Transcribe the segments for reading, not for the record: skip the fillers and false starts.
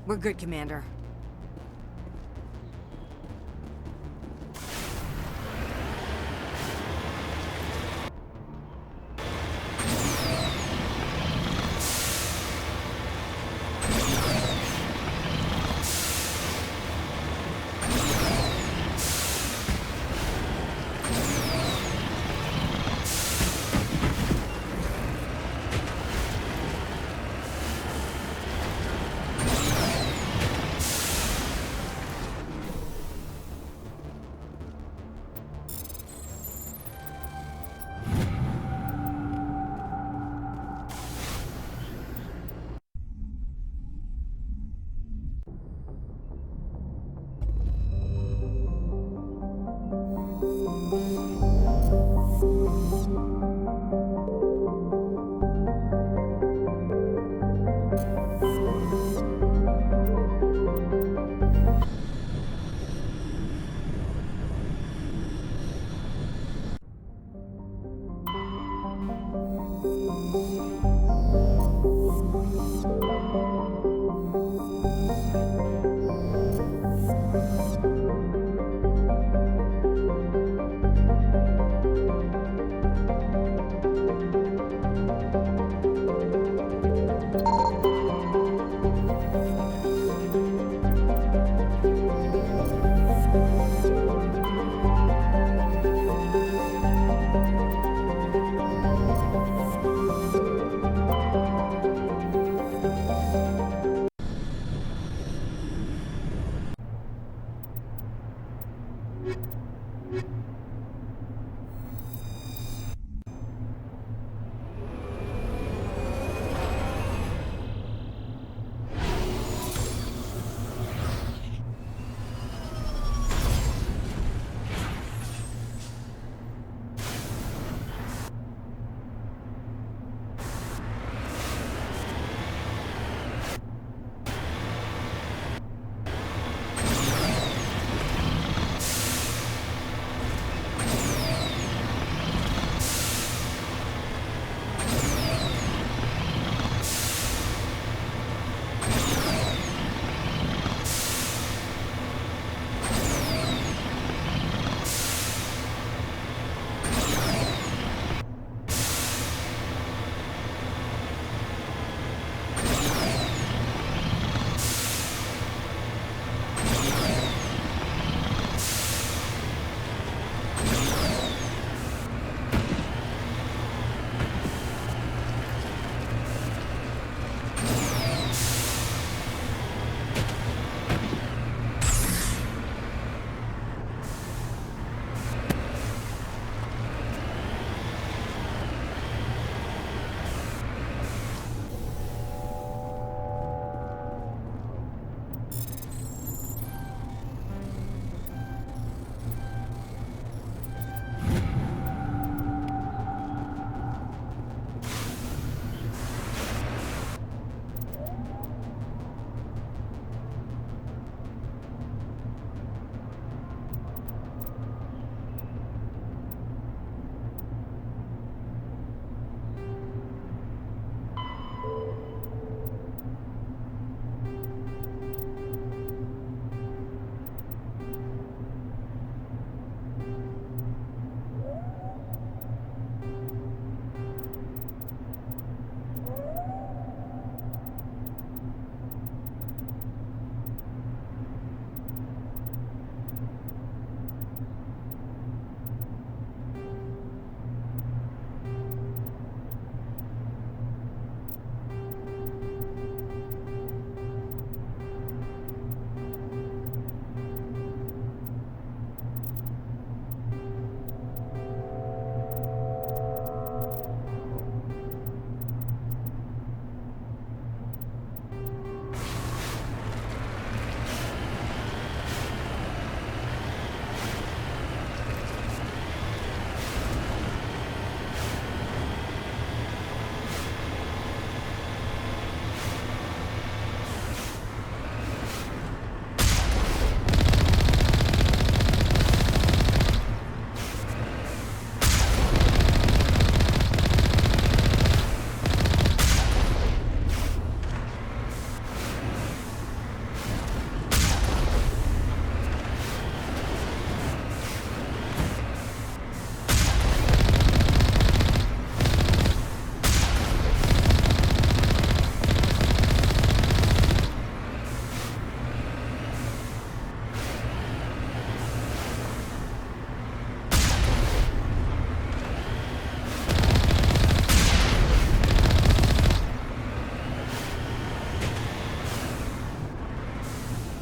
We're good, Commander.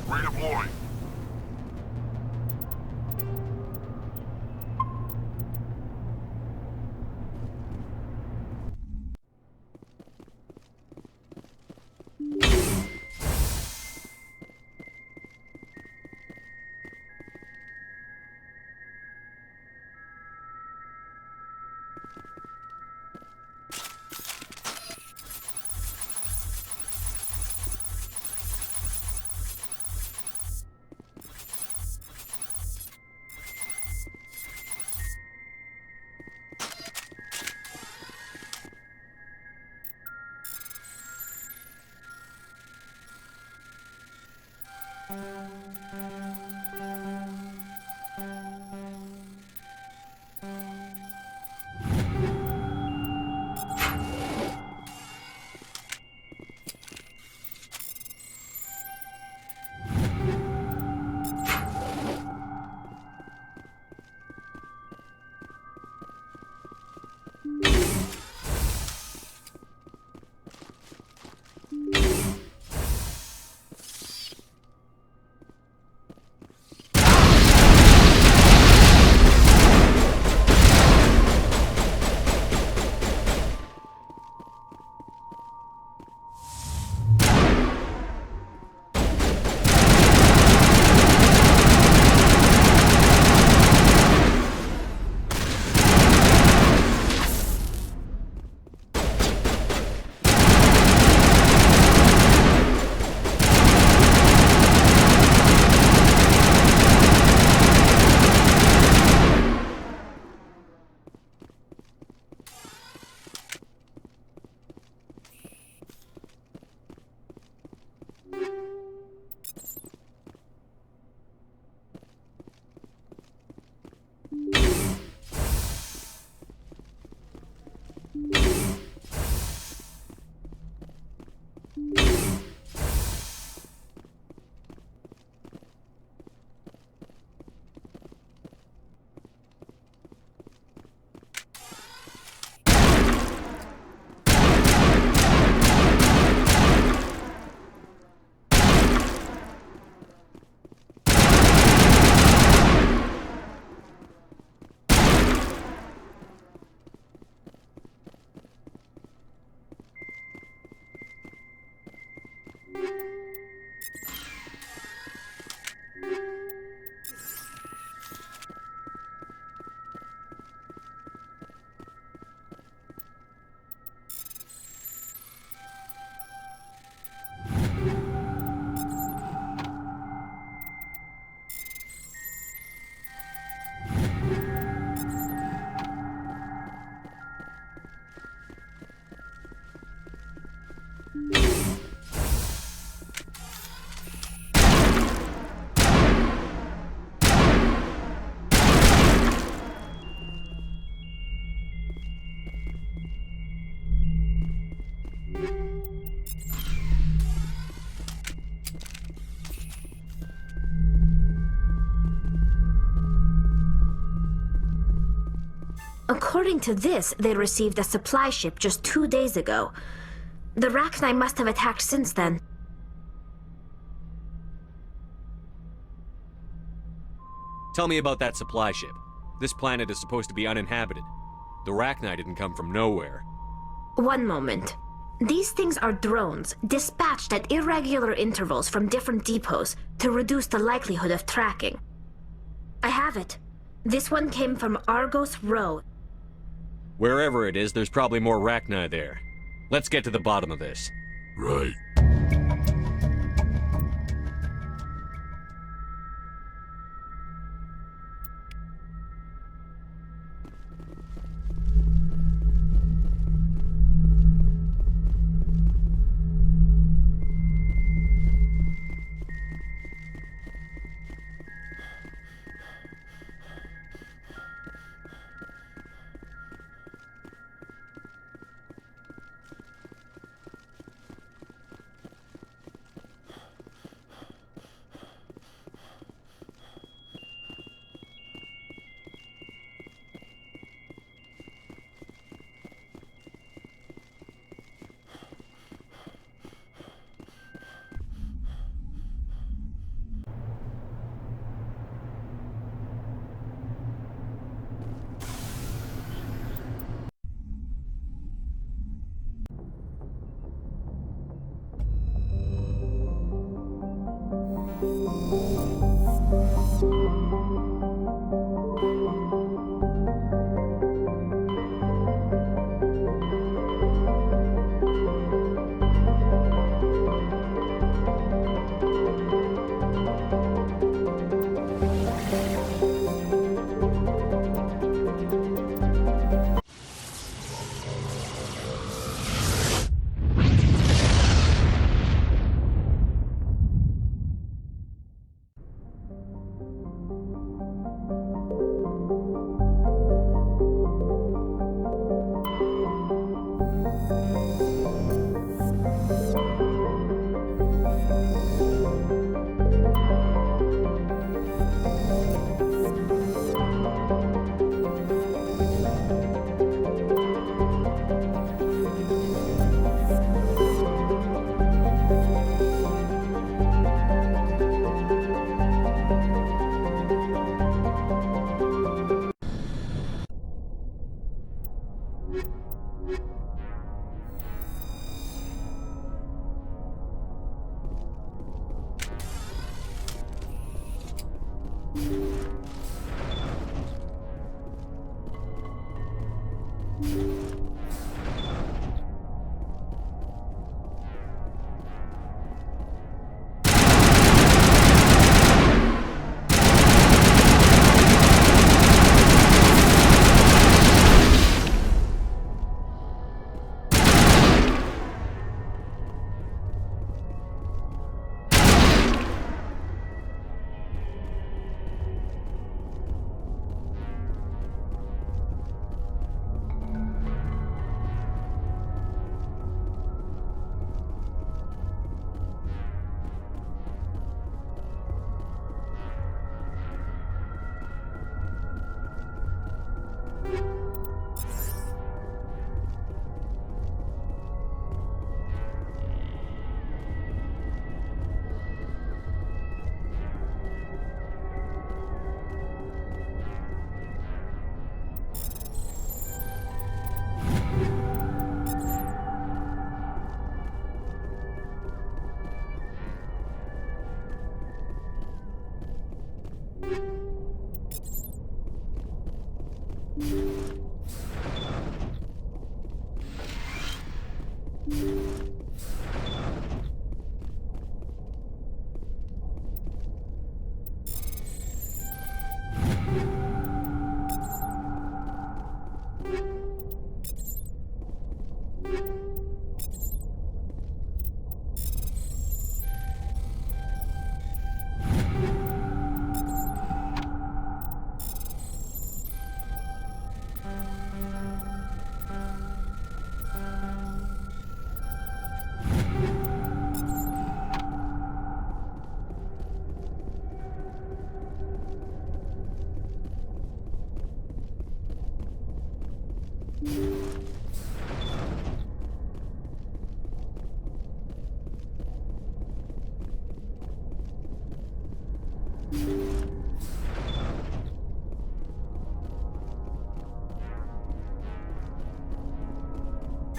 Redeploy. According to this, they received a supply ship just 2 days ago. The Rachni must have attacked since then. Tell me about that supply ship. This planet is supposed to be uninhabited. The Rachni didn't come from nowhere. One moment. These things are drones, dispatched at irregular intervals from different depots to reduce the likelihood of tracking. I have it. This one came from Argos Row. Wherever it is, there's probably more Rachni there. Let's get to the bottom of this. Right.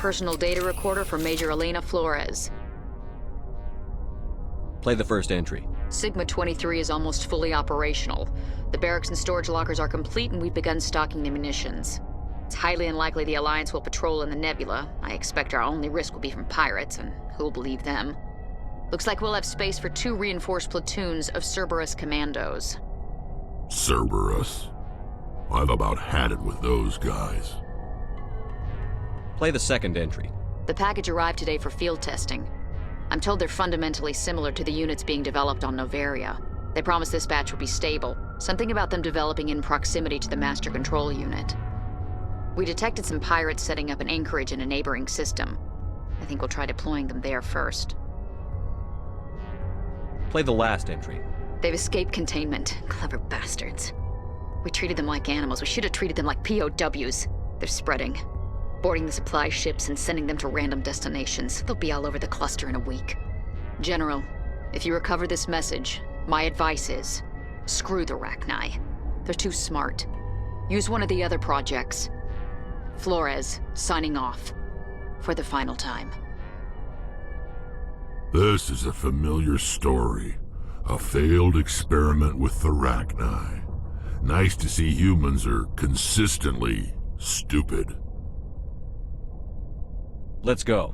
Personal data recorder for Major Elena Flores. Play the first entry. Sigma 23 is almost fully operational. The barracks and storage lockers are complete, and we've begun stocking the munitions. It's highly unlikely the Alliance will patrol in the nebula. I expect our only risk will be from pirates, and who'll believe them? Looks like we'll have space for 2 reinforced platoons of Cerberus commandos. Cerberus? I've about had it with those guys. Play the second entry. The package arrived today for field testing. I'm told they're fundamentally similar to the units being developed on Noveria. They promise this batch will be stable. Something about them developing in proximity to the master control unit. We detected some pirates setting up an anchorage in a neighboring system. I think we'll try deploying them there first. Play the last entry. They've escaped containment. Clever bastards. We treated them like animals. We should have treated them like POWs. They're spreading. Boarding the supply ships and sending them to random destinations. They'll be all over the cluster in a week. General, if you recover this message, my advice is, screw the Rachni. They're too smart. Use one of the other projects. Flores, signing off. For the final time. This is a familiar story. A failed experiment with the Rachni. Nice to see humans are consistently stupid. Let's go.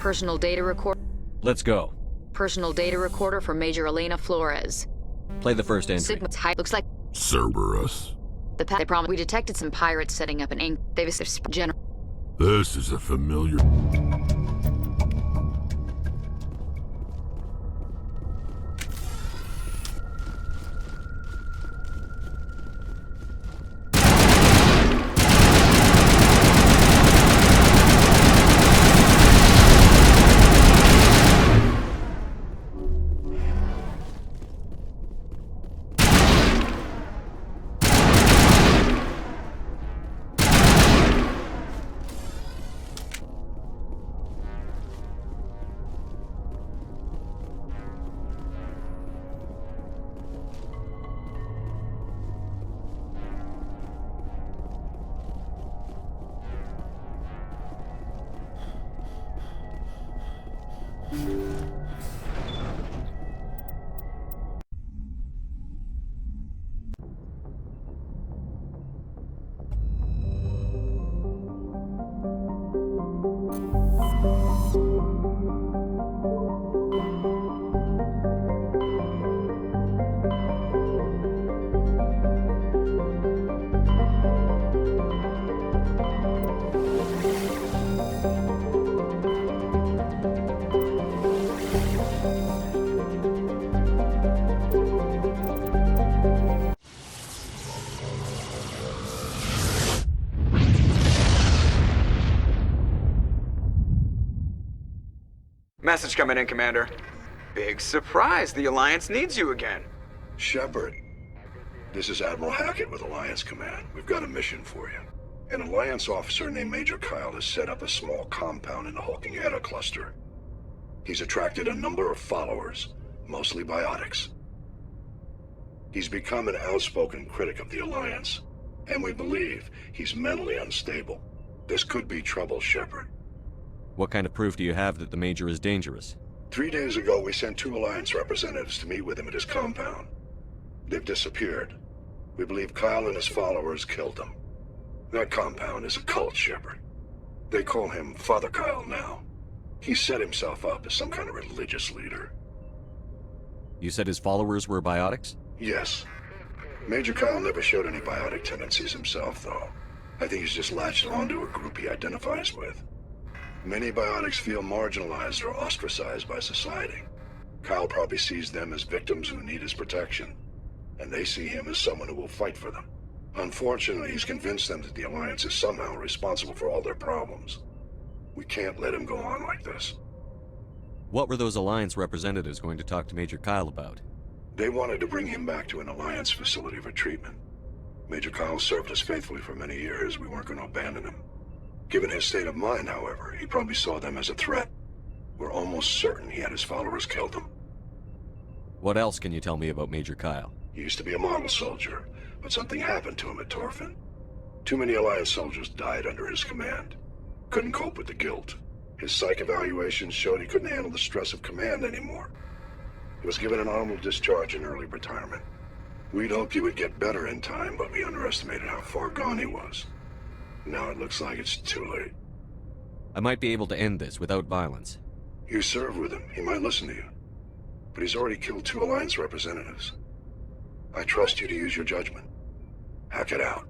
Personal data record. Let's go. Personal data recorder for Major Elena Flores. Play the first entry. Sigma's height looks like Cerberus. they promised. We detected some pirates setting up an ink. Davis general. This is a familiar... Message coming in, Commander. Big surprise, the Alliance needs you again. Shepard, this is Admiral Hackett with Alliance Command. We've got a mission for you. An Alliance officer named Major Kyle has set up a small compound in the Hulking Eta cluster. He's attracted a number of followers, mostly biotics. He's become an outspoken critic of the Alliance, and we believe he's mentally unstable. This could be trouble, Shepard. What kind of proof do you have that the Major is dangerous? 3 days ago, we sent 2 Alliance representatives to meet with him at his compound. They've disappeared. We believe Kyle and his followers killed them. That compound is a cult, Shepard. They call him Father Kyle now. He set himself up as some kind of religious leader. You said his followers were biotics? Yes. Major Kyle never showed any biotic tendencies himself, though. I think he's just latched onto a group he identifies with. Many biotics feel marginalized or ostracized by society. Kyle probably sees them as victims who need his protection, and they see him as someone who will fight for them. Unfortunately, he's convinced them that the Alliance is somehow responsible for all their problems. We can't let him go on like this. What were those Alliance representatives going to talk to Major Kyle about? They wanted to bring him back to an Alliance facility for treatment. Major Kyle served us faithfully for many years. We weren't going to abandon him. Given his state of mind, however, he probably saw them as a threat. We're almost certain he had his followers killed them. What else can you tell me about Major Kyle? He used to be a model soldier, but something happened to him at Torfin. Too many Alliance soldiers died under his command. Couldn't cope with the guilt. His psych evaluations showed he couldn't handle the stress of command anymore. He was given an honorable discharge in early retirement. We'd hoped he would get better in time, but we underestimated how far gone he was. Now it looks like it's too late. I might be able to end this without violence. You serve with him. He might listen to you. But he's already killed 2 Alliance representatives. I trust you to use your judgment. Hack it out.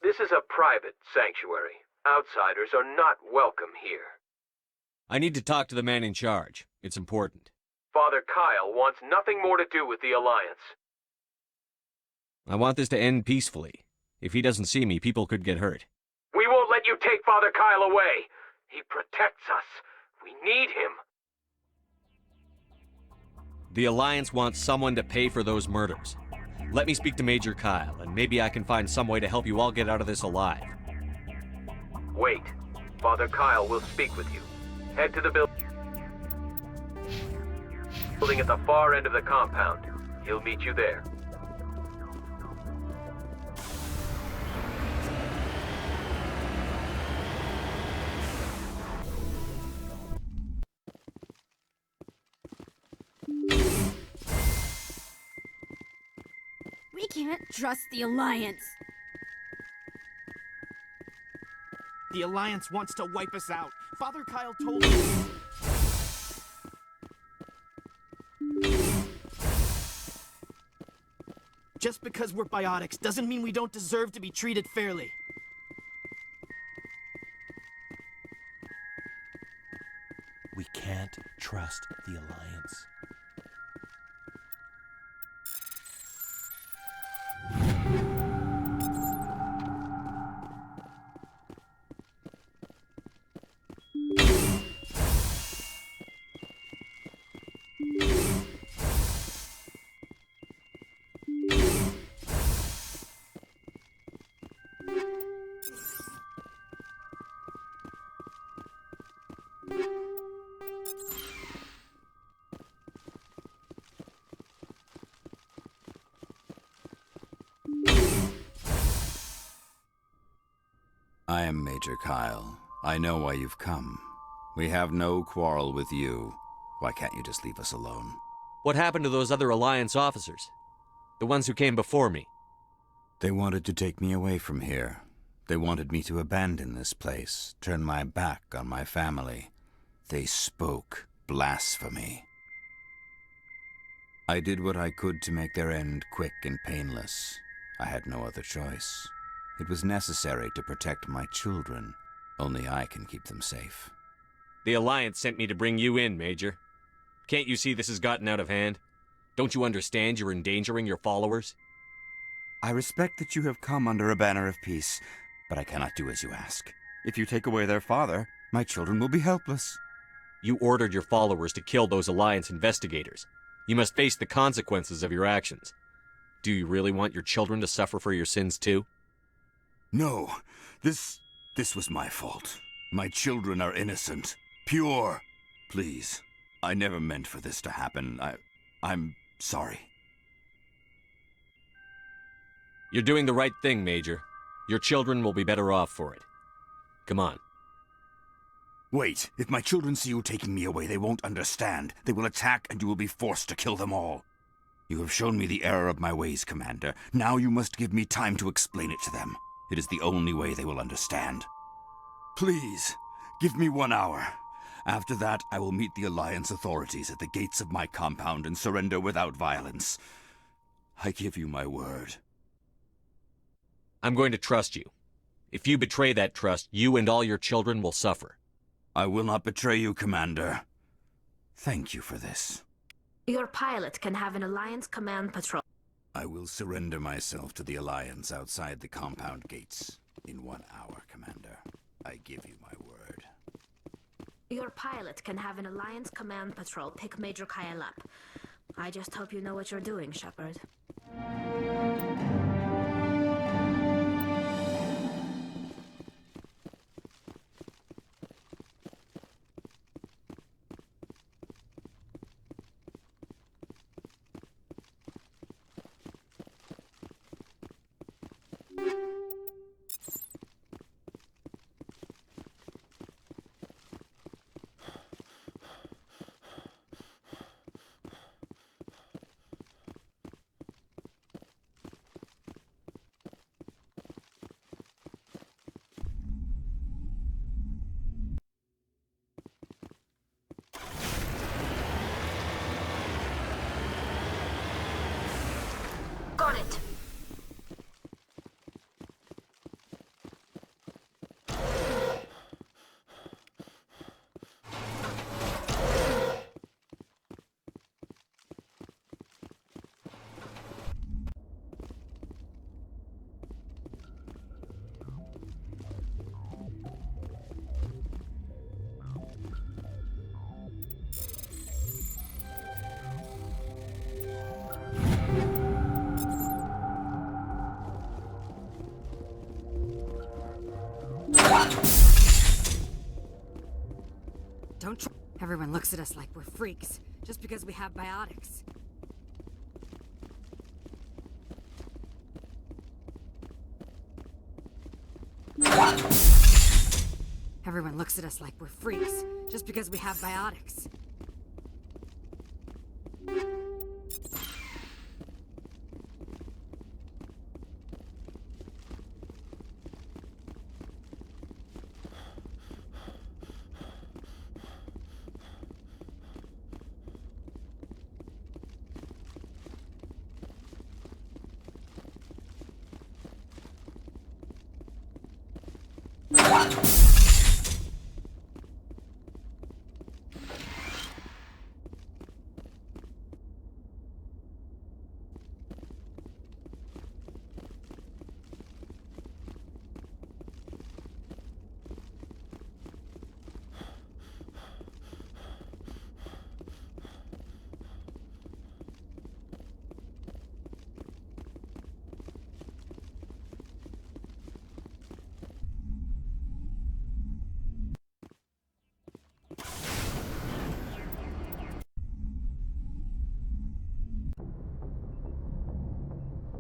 This is a private sanctuary. Outsiders are not welcome here. I need to talk to the man in charge. It's important. Father Kyle wants nothing more to do with the Alliance. I want this to end peacefully. If he doesn't see me, people could get hurt. We won't let you take Father Kyle away. He protects us. We need him. The Alliance wants someone to pay for those murders. Let me speak to Major Kyle, and maybe I can find some way to help you all get out of this alive. Wait. Father Kyle will speak with you. Head to the building at the far end of the compound. He'll meet you there. We can't trust the Alliance. The Alliance wants to wipe us out. Father Kyle told me. Just because we're biotics doesn't mean we don't deserve to be treated fairly. We can't trust the Alliance. I am Major Kyle. I know why you've come. We have no quarrel with you. Why can't you just leave us alone? What happened to those other Alliance officers? The ones who came before me? They wanted to take me away from here. They wanted me to abandon this place, turn my back on my family. They spoke blasphemy. I did what I could to make their end quick and painless. I had no other choice. It was necessary to protect my children. Only I can keep them safe. The Alliance sent me to bring you in, Major. Can't you see this has gotten out of hand? Don't you understand you're endangering your followers? I respect that you have come under a banner of peace, but I cannot do as you ask. If you take away their father, my children will be helpless. You ordered your followers to kill those Alliance investigators. You must face the consequences of your actions. Do you really want your children to suffer for your sins too? No, this was my fault. My children are innocent, pure. Please, I never meant for this to happen. I'm sorry. You're doing the right thing, Major. Your children will be better off for it. Come on. Wait, if my children see you taking me away, they won't understand. They will attack and you will be forced to kill them all. You have shown me the error of my ways, Commander. Now you must give me time to explain it to them. It is the only way they will understand. Please, give me 1 hour. After that, I will meet the Alliance authorities at the gates of my compound and surrender without violence. I give you my word. I'm going to trust you. If you betray that trust, you and all your children will suffer. I will not betray you, Commander. Thank you for this. Your pilot can have an Alliance command patrol. I will surrender myself to the Alliance outside the compound gates in 1 hour, Commander. I give you my word. Your pilot can have an Alliance command patrol pick Major Kyle up. I just hope you know what you're doing, Shepard. Don't try. Everyone looks at us like we're freaks, just because we have biotics. Everyone looks at us like we're freaks, just because we have biotics.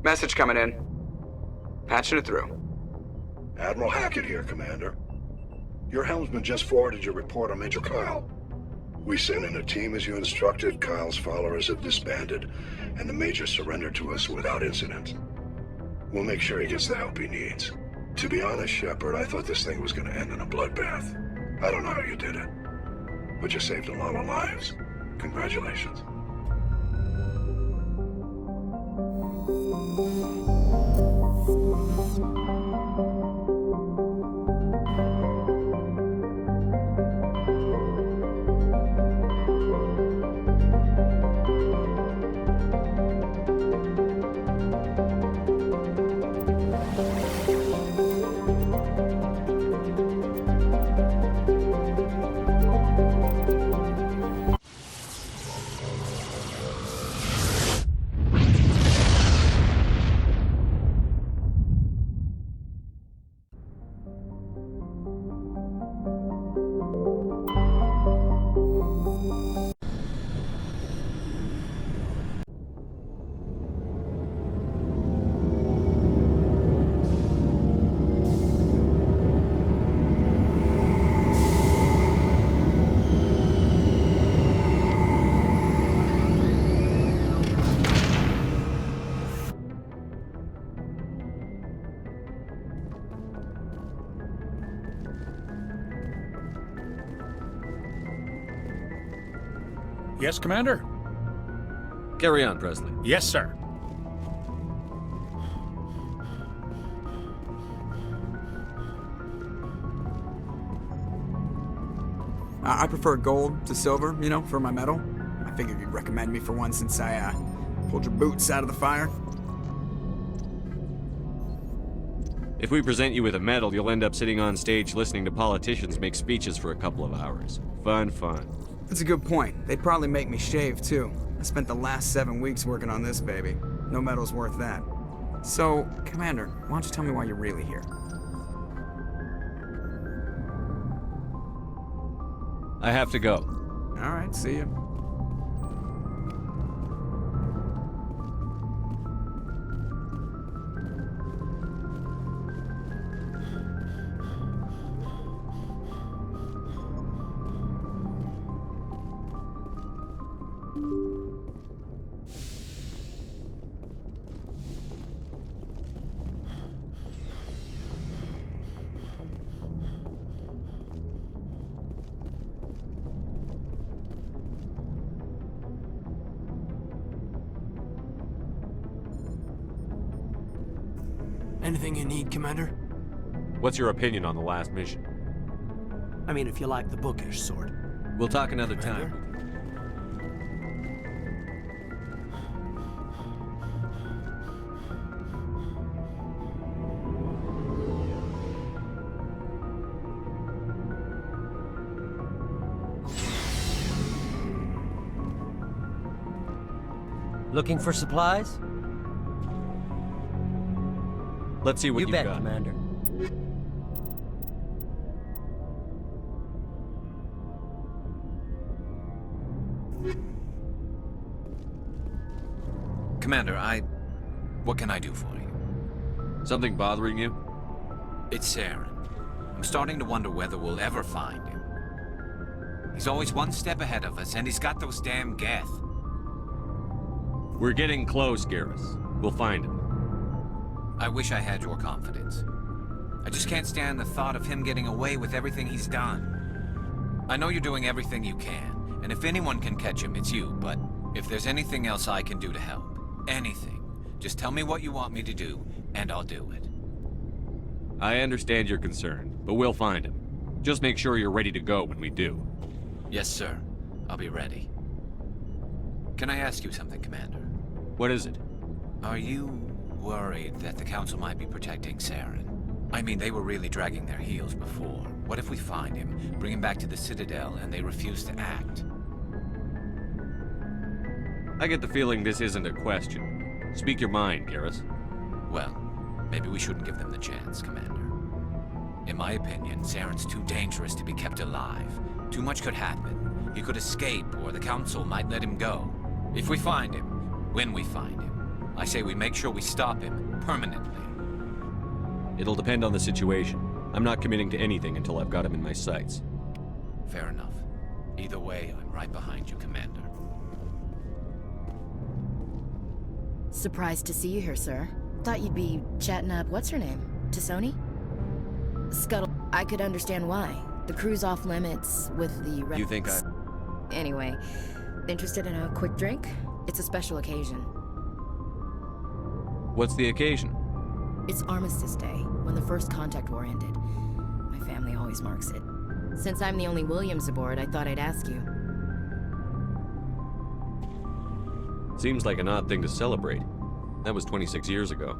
Message coming in. Patching it through. Admiral Hackett here, Commander. Your helmsman just forwarded your report on Major Kyle. We sent in a team as you instructed. Kyle's followers have disbanded, and the Major surrendered to us without incident. We'll make sure he gets the help he needs. To be honest, Shepard, I thought this thing was going to end in a bloodbath. I don't know how you did it, but you saved a lot of lives. Congratulations. Yes, Commander? Carry on, Presley. Yes, sir. I prefer gold to silver, you know, for my medal. I figured you'd recommend me for one since I, pulled your boots out of the fire. If we present you with a medal, you'll end up sitting on stage listening to politicians make speeches for a couple of hours. Fun. That's a good point. They'd probably make me shave, too. I spent the last 7 weeks working on this baby. No medal's worth that. So, Commander, why don't you tell me why you're really here? I have to go. All right, see you. Anything you need, Commander? What's your opinion on the last mission? I mean, if you like the bookish sort. We'll talk another time. Looking for supplies? Let's see what you you've bet, got. Commander. Commander, what can I do for you? Something bothering you? It's Saren. I'm starting to wonder whether we'll ever find him. He's always one step ahead of us, and he's got those damn Geth. We're getting close, Garrus. We'll find him. I wish I had your confidence. I just can't stand the thought of him getting away with everything he's done. I know you're doing everything you can, and if anyone can catch him, it's you, but if there's anything else I can do to help, anything, just tell me what you want me to do, and I'll do it. I understand your concern, but we'll find him. Just make sure you're ready to go when we do. Yes, sir. I'll be ready. Can I ask you something, Commander? What is it? Are you worried that the Council might be protecting Saren? I mean, they were really dragging their heels before. What if we find him, bring him back to the Citadel, and they refuse to act? I get the feeling this isn't a question. Speak your mind, Garrus. Well, maybe we shouldn't give them the chance, Commander. In my opinion, Saren's too dangerous to be kept alive. Too much could happen. He could escape, or the Council might let him go. If we find him, when we find him, I say we make sure we stop him permanently. It'll depend on the situation. I'm not committing to anything until I've got him in my sights. Fair enough. Either way, I'm right behind you, Commander. Surprised to see you here, sir. Thought you'd be chatting up what's-her-name? T'Soni? Scuttle, I could understand why. The crew's off limits with the... You think I... Anyway, interested in a quick drink? It's a special occasion. What's the occasion? It's Armistice Day, when the First Contact War ended. My family always marks it. Since I'm the only Williams aboard, I thought I'd ask you. Seems like an odd thing to celebrate. That was 26 years ago.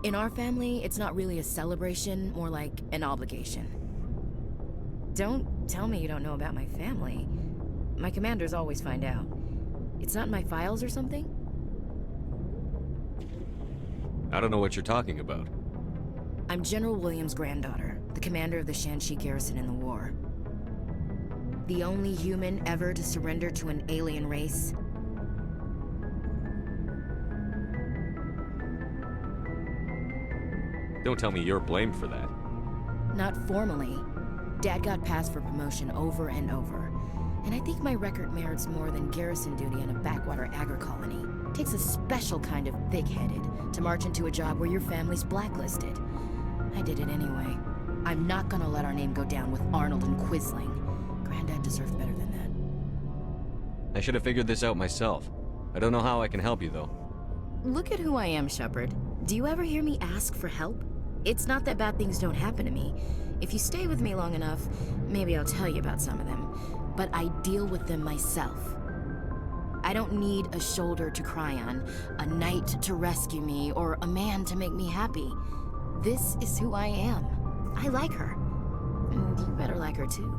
In our family, it's not really a celebration, more like an obligation. Don't tell me you don't know about my family. My commanders always find out. It's not in my files or something? I don't know what you're talking about. I'm General Williams' granddaughter, the commander of the Shanxi garrison in the war. The only human ever to surrender to an alien race. Don't tell me you're blamed for that. Not formally. Dad got passed for promotion over and over. And I think my record merits more than garrison duty in a backwater agri colony. Takes a special kind of thick-headed to march into a job where your family's blacklisted. I did it anyway. I'm not gonna let our name go down with Arnold and Quisling. Granddad deserved better than that. I should have figured this out myself. I don't know how I can help you, though. Look at who I am, Shepard. Do you ever hear me ask for help? It's not that bad things don't happen to me. If you stay with me long enough, maybe I'll tell you about some of them. But I deal with them myself. I don't need a shoulder to cry on, a knight to rescue me, or a man to make me happy. This is who I am. I like her. And you better like her too.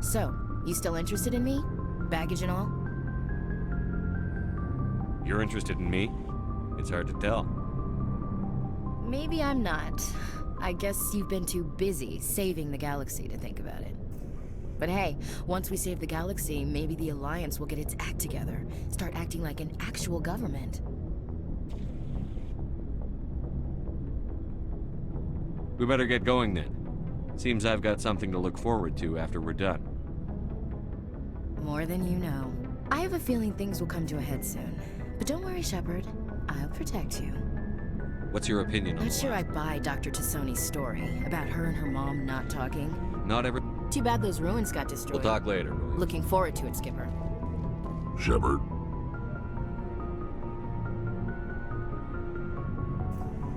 So, you still interested in me? Baggage and all? You're interested in me? It's hard to tell. Maybe I'm not. I guess you've been too busy saving the galaxy to think about it. But hey, once we save the galaxy, maybe the Alliance will get its act together. Start acting like an actual government. We better get going then. Seems I've got something to look forward to after we're done. More than you know. I have a feeling things will come to a head soon. But don't worry, Shepard. I'll protect you. What's your opinion on Not sure I buy Dr. T'Soni's story about her and her mom not talking. Not every... Too bad those ruins got destroyed. We'll talk later, William. Looking forward to it, Skipper. Shepard.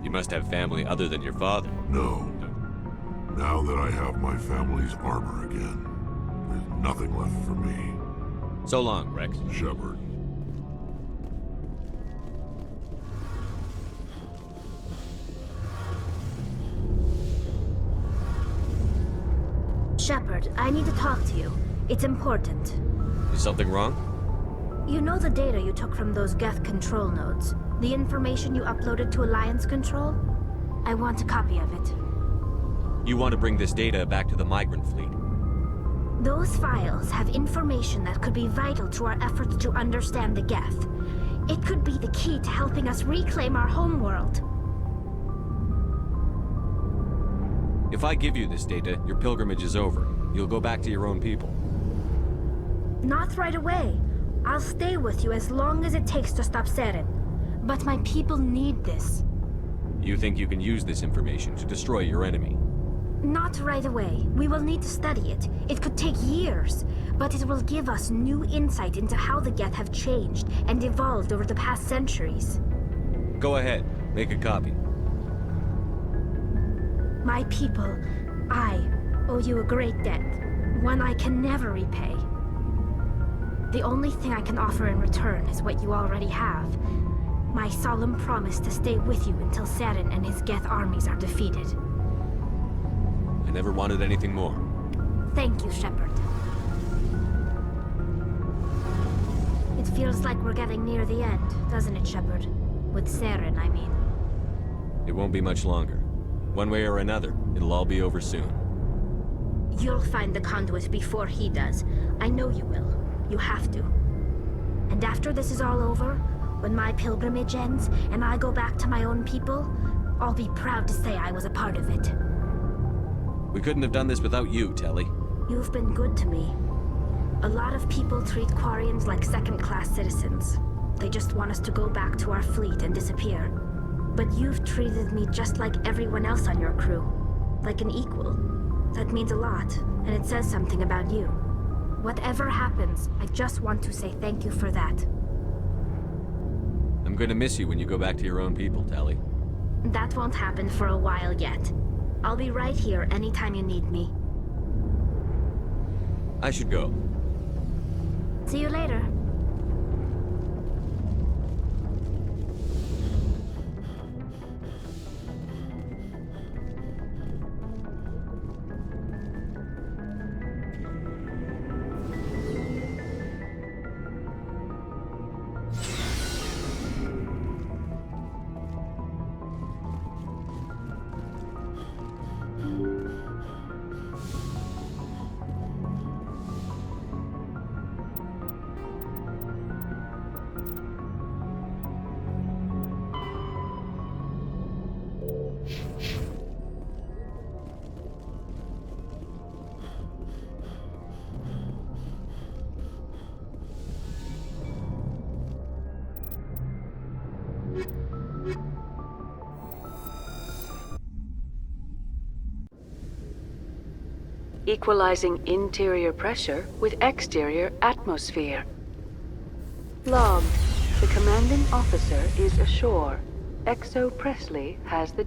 You must have family other than your father. No. Now that I have my family's armor again, there's nothing left for me. So long, Rex. Shepard. Shepard, I need to talk to you. It's important. Is something wrong? You know the data you took from those Geth control nodes? The information you uploaded to Alliance Control? I want a copy of it. You want to bring this data back to the migrant fleet? Those files have information that could be vital to our efforts to understand the Geth. It could be the key to helping us reclaim our homeworld. If I give you this data, your pilgrimage is over. You'll go back to your own people. Not right away. I'll stay with you as long as it takes to stop Seren. But my people need this. You think you can use this information to destroy your enemy? Not right away. We will need to study it. It could take years, but it will give us new insight into how the Geth have changed and evolved over the past centuries. Go ahead. Make a copy. My people, I owe you a great debt, one I can never repay. The only thing I can offer in return is what you already have. My solemn promise to stay with you until Seren and his Geth armies are defeated. I never wanted anything more. Thank you, Shepard. It feels like we're getting near the end, doesn't it, Shepard? With Seren, I mean. It won't be much longer. One way or another, it'll all be over soon. You'll find the conduit before he does. I know you will. You have to. And after this is all over, when my pilgrimage ends and I go back to my own people, I'll be proud to say I was a part of it. We couldn't have done this without you, Telly. You've been good to me. A lot of people treat Quarians like second-class citizens. They just want us to go back to our fleet and disappear. But you've treated me just like everyone else on your crew. Like an equal. That means a lot, and it says something about you. Whatever happens, I just want to say thank you for that. I'm gonna miss you when you go back to your own people, Telly. That won't happen for a while yet. I'll be right here anytime you need me. I should go. See you later. Equalizing interior pressure with exterior atmosphere. Logged. The commanding officer is ashore. Exo Presley has the...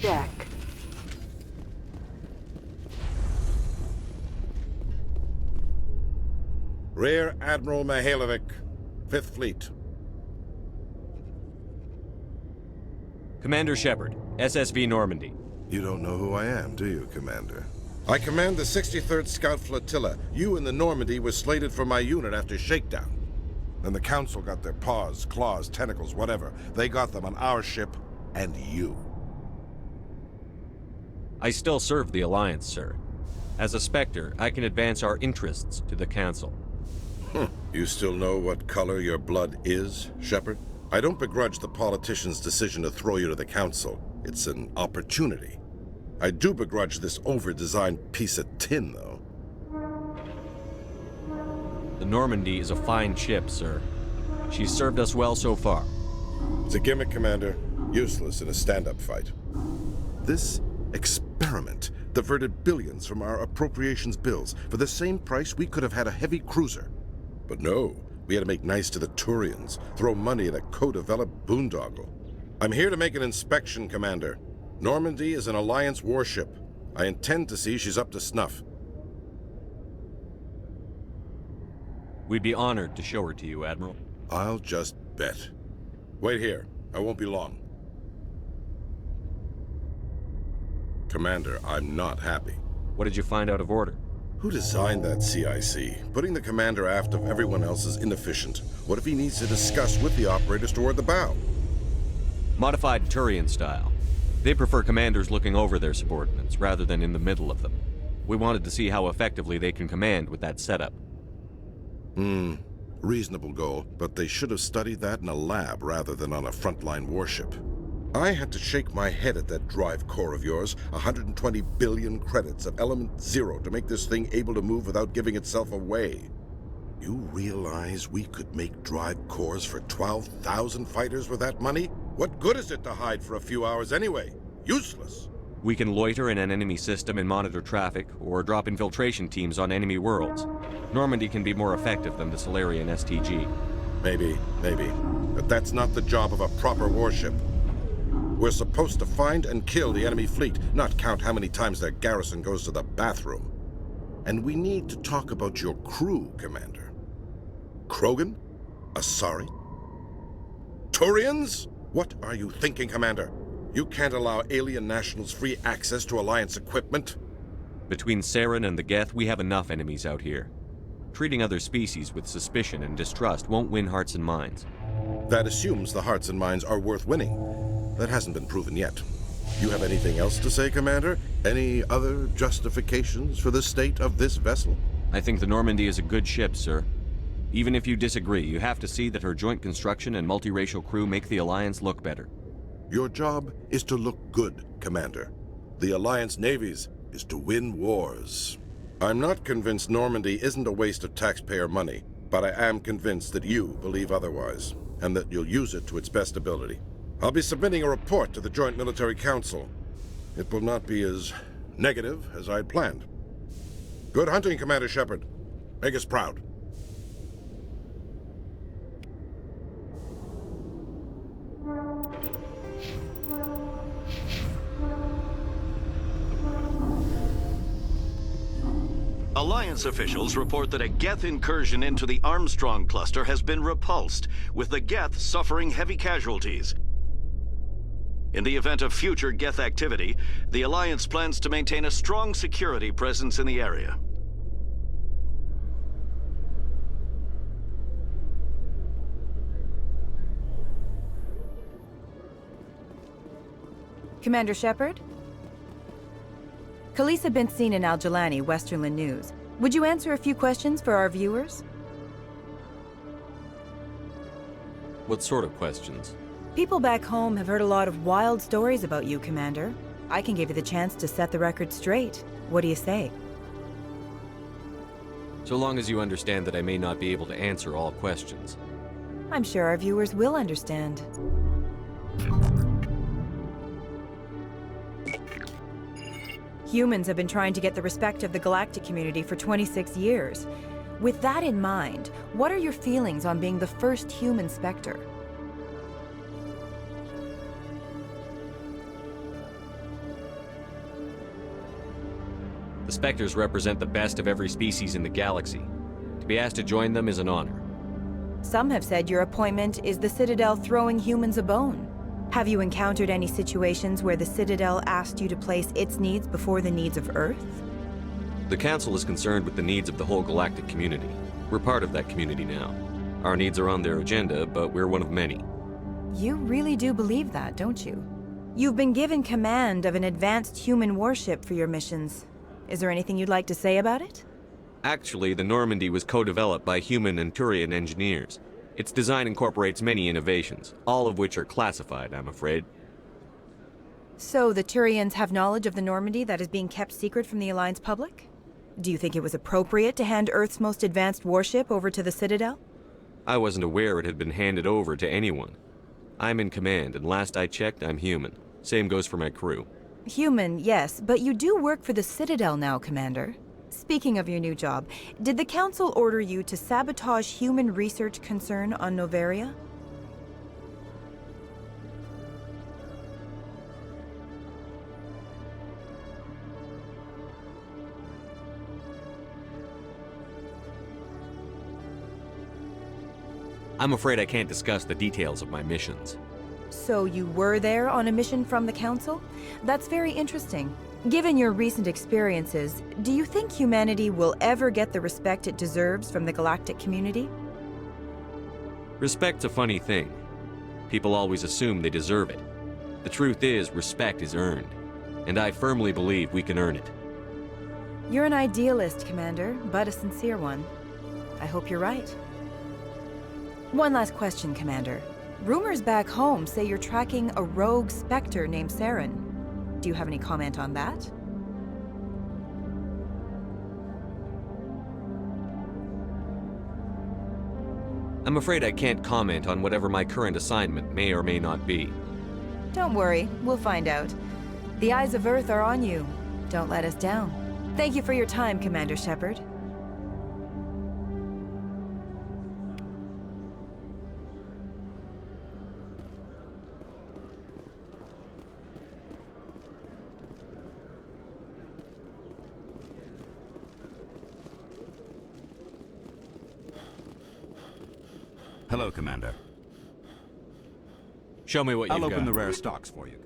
Deck. Rear Admiral Mihailovic, 5th Fleet. Commander Shepard, SSV Normandy. You don't know who I am, do you, Commander? I command the 63rd Scout Flotilla. You and the Normandy were slated for my unit after shakedown. Then the Council got their paws, claws, tentacles, whatever. They got them on our ship, and you. I still serve the Alliance, sir. As a Spectre, I can advance our interests to the Council. You still know what color your blood is, Shepard? I don't begrudge the politician's decision to throw you to the Council. It's an opportunity. I do begrudge this over-designed piece of tin, though. The Normandy is a fine ship, sir. She's served us well so far. It's a gimmick, Commander. Useless in a stand-up fight. This experiment diverted billions from our appropriations bills. For the same price, we could have had a heavy cruiser. But no, we had to make nice to the Turians, throw money at a co-developed boondoggle. I'm here to make an inspection, Commander. Normandy is an Alliance warship. I intend to see she's up to snuff. We'd be honored to show her to you, Admiral. I'll just bet. Wait here. I won't be long. Commander, I'm not happy. What did you find out of order? Who designed that CIC? Putting the commander aft of everyone else is inefficient. What if he needs to discuss with the operators toward the bow? Modified Turian style. They prefer commanders looking over their subordinates, rather than in the middle of them. We wanted to see how effectively they can command with that setup. Reasonable goal, but they should have studied that in a lab rather than on a frontline warship. I had to shake my head at that drive core of yours. 120 billion credits of element 0 to make this thing able to move without giving itself away. You realize we could make drive cores for 12,000 fighters with that money? What good is it to hide for a few hours anyway? Useless. We can loiter in an enemy system and monitor traffic, or drop infiltration teams on enemy worlds. Normandy can be more effective than the Solarian STG. Maybe. But that's not the job of a proper warship. We're supposed to find and kill the enemy fleet, not count how many times their garrison goes to the bathroom. And we need to talk about your crew, Commander. Krogan? Asari? Turians? What are you thinking, Commander? You can't allow alien nationals free access to Alliance equipment? Between Saren and the Geth, we have enough enemies out here. Treating other species with suspicion and distrust won't win hearts and minds. That assumes the hearts and minds are worth winning. That hasn't been proven yet. You have anything else to say, Commander? Any other justifications for the state of this vessel? I think the Normandy is a good ship, sir. Even if you disagree, you have to see that her joint construction and multiracial crew make the Alliance look better. Your job is to look good, Commander. The Alliance navies is to win wars. I'm not convinced Normandy isn't a waste of taxpayer money, but I am convinced that you believe otherwise, and that you'll use it to its best ability. I'll be submitting a report to the Joint Military Council. It will not be as negative as I'd planned. Good hunting, Commander Shepard. Make us proud. Alliance officials report that a Geth incursion into the Armstrong cluster has been repulsed, with the Geth suffering heavy casualties. In the event of future Geth activity, the Alliance plans to maintain a strong security presence in the area. Commander Shepard? Khaleesa bint Sinan Al-Jalani, Westerland News. Would you answer a few questions for our viewers? What sort of questions? People back home have heard a lot of wild stories about you, Commander. I can give you the chance to set the record straight. What do you say? So long as you understand that I may not be able to answer all questions. I'm sure our viewers will understand. Humans have been trying to get the respect of the galactic community for 26 years. With that in mind, what are your feelings on being the first human Spectre? The Spectres represent the best of every species in the galaxy. To be asked to join them is an honor. Some have said your appointment is the Citadel throwing humans a bone. Have you encountered any situations where the Citadel asked you to place its needs before the needs of Earth? The Council is concerned with the needs of the whole galactic community. We're part of that community now. Our needs are on their agenda, but we're one of many. You really do believe that, don't you? You've been given command of an advanced human warship for your missions. Is there anything you'd like to say about it? Actually, the Normandy was co-developed by human and Turian engineers. Its design incorporates many innovations, all of which are classified, I'm afraid. So the Turians have knowledge of the Normandy that is being kept secret from the Alliance public? Do you think it was appropriate to hand Earth's most advanced warship over to the Citadel? I wasn't aware it had been handed over to anyone. I'm in command, and last I checked, I'm human. Same goes for my crew. Human, yes, but you do work for the Citadel now, Commander. Speaking of your new job, did the Council order you to sabotage human research concern on Noveria? I'm afraid I can't discuss the details of my missions. So you were there on a mission from the Council? That's very interesting. Given your recent experiences, do you think humanity will ever get the respect it deserves from the galactic community? Respect's a funny thing. People always assume they deserve it. The truth is, respect is earned. And I firmly believe we can earn it. You're an idealist, Commander, but a sincere one. I hope you're right. One last question, Commander. Rumors back home say you're tracking a rogue Spectre named Saren. Do you have any comment on that? I'm afraid I can't comment on whatever my current assignment may or may not be. Don't worry, we'll find out. The eyes of Earth are on you. Don't let us down. Thank you for your time, Commander Shepard. Hello, Commander. Show me what you've got. I'll open the rare stocks for you.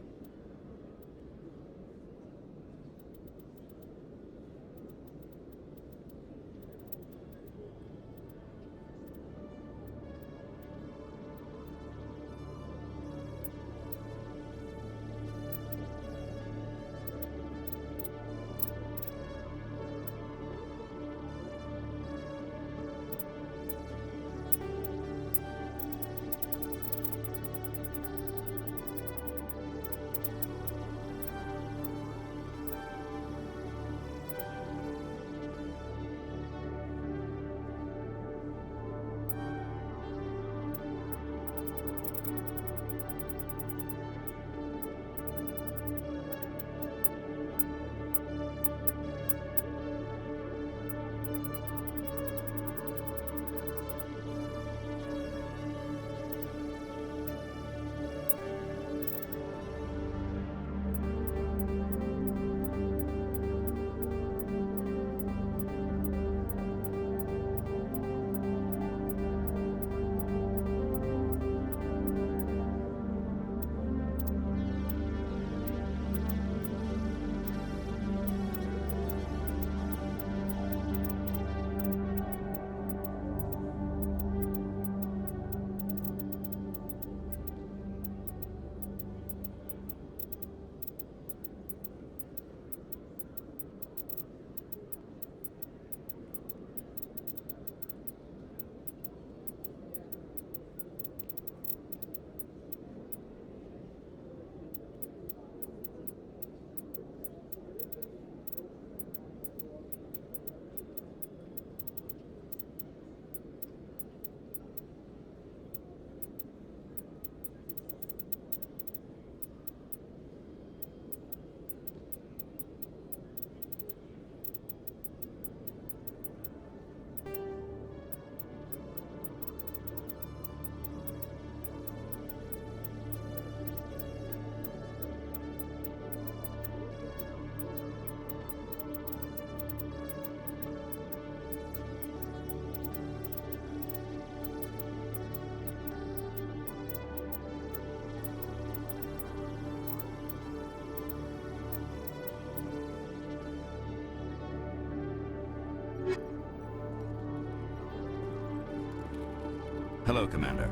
Hello, Commander.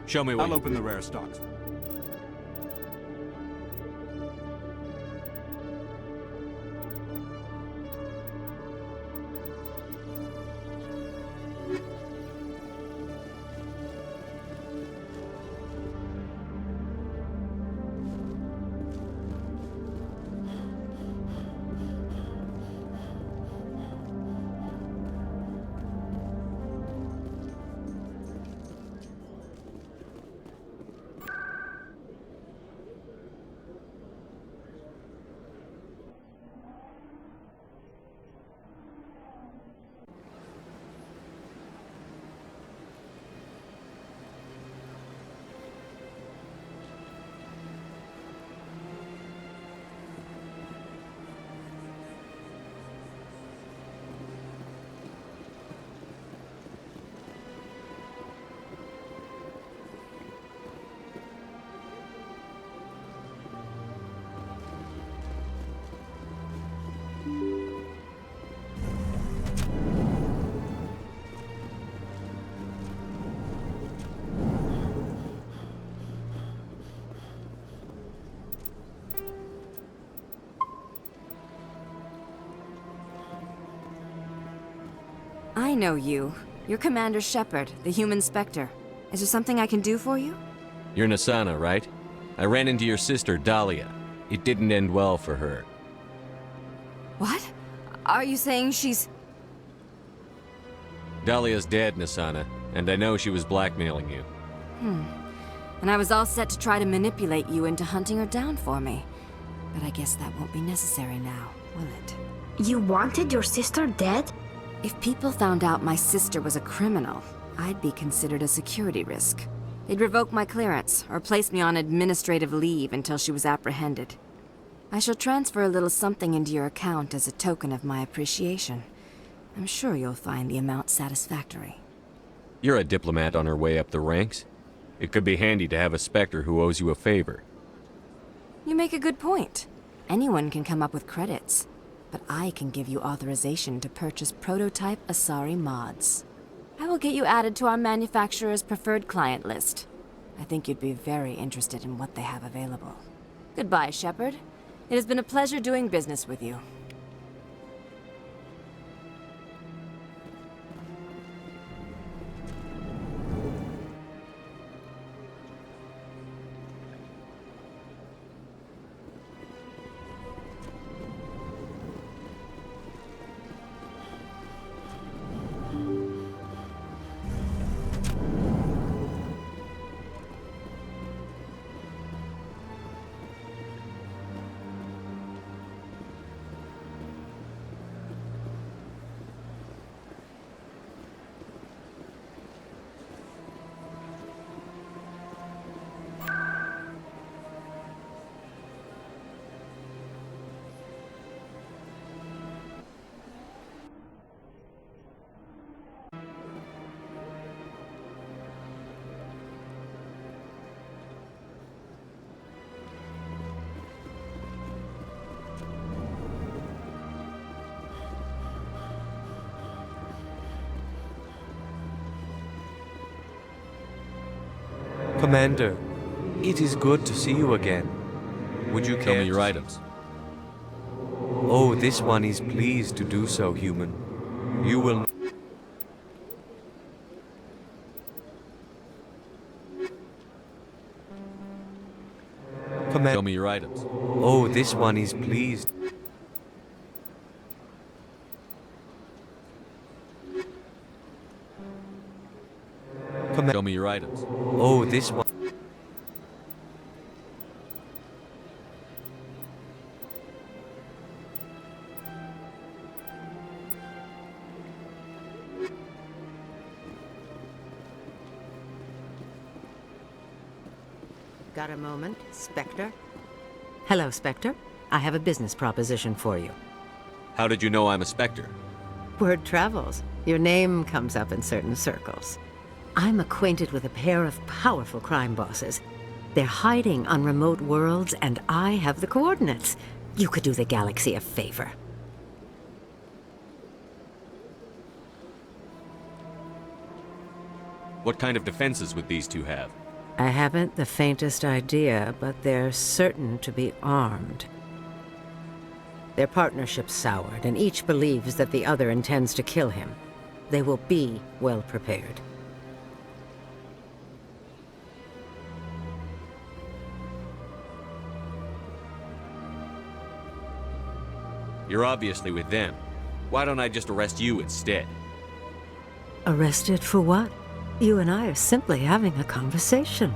Show me what I'll open the rare stocks. I know you. You're Commander Shepard, the human Spectre. Is there something I can do for you? You're Nassana, right? I ran into your sister, Dahlia. It didn't end well for her. What? Are you saying she's... Dahlia's dead, Nassana, and I know she was blackmailing you. And I was all set to try to manipulate you into hunting her down for me. But I guess that won't be necessary now, will it? You wanted your sister dead? If people found out my sister was a criminal, I'd be considered a security risk. They'd revoke my clearance, or place me on administrative leave until she was apprehended. I shall transfer a little something into your account as a token of my appreciation. I'm sure you'll find the amount satisfactory. You're a diplomat on her way up the ranks. It could be handy to have a Spectre who owes you a favor. You make a good point. Anyone can come up with credits. But I can give you authorization to purchase prototype Asari mods. I will get you added to our manufacturer's preferred client list. I think you'd be very interested in what they have available. Goodbye, Shepard. It has been a pleasure doing business with you. Commander, it is good to see you again. Would you Tell me your items. Oh, this one is pleased to do so, human. You will... Tell me your items. Oh, this one is pleased. Tell me your items. Oh, this one. Got a moment, Spectre? Hello, Spectre. I have a business proposition for you. How did you know I'm a Spectre? Word travels. Your name comes up in certain circles. I'm acquainted with a pair of powerful crime bosses. They're hiding on remote worlds, and I have the coordinates. You could do the galaxy a favor. What kind of defenses would these two have? I haven't the faintest idea, but they're certain to be armed. Their partnership's soured, and each believes that the other intends to kill him. They will be well prepared. You're obviously with them. Why don't I just arrest you instead? Arrested for what? You and I are simply having a conversation.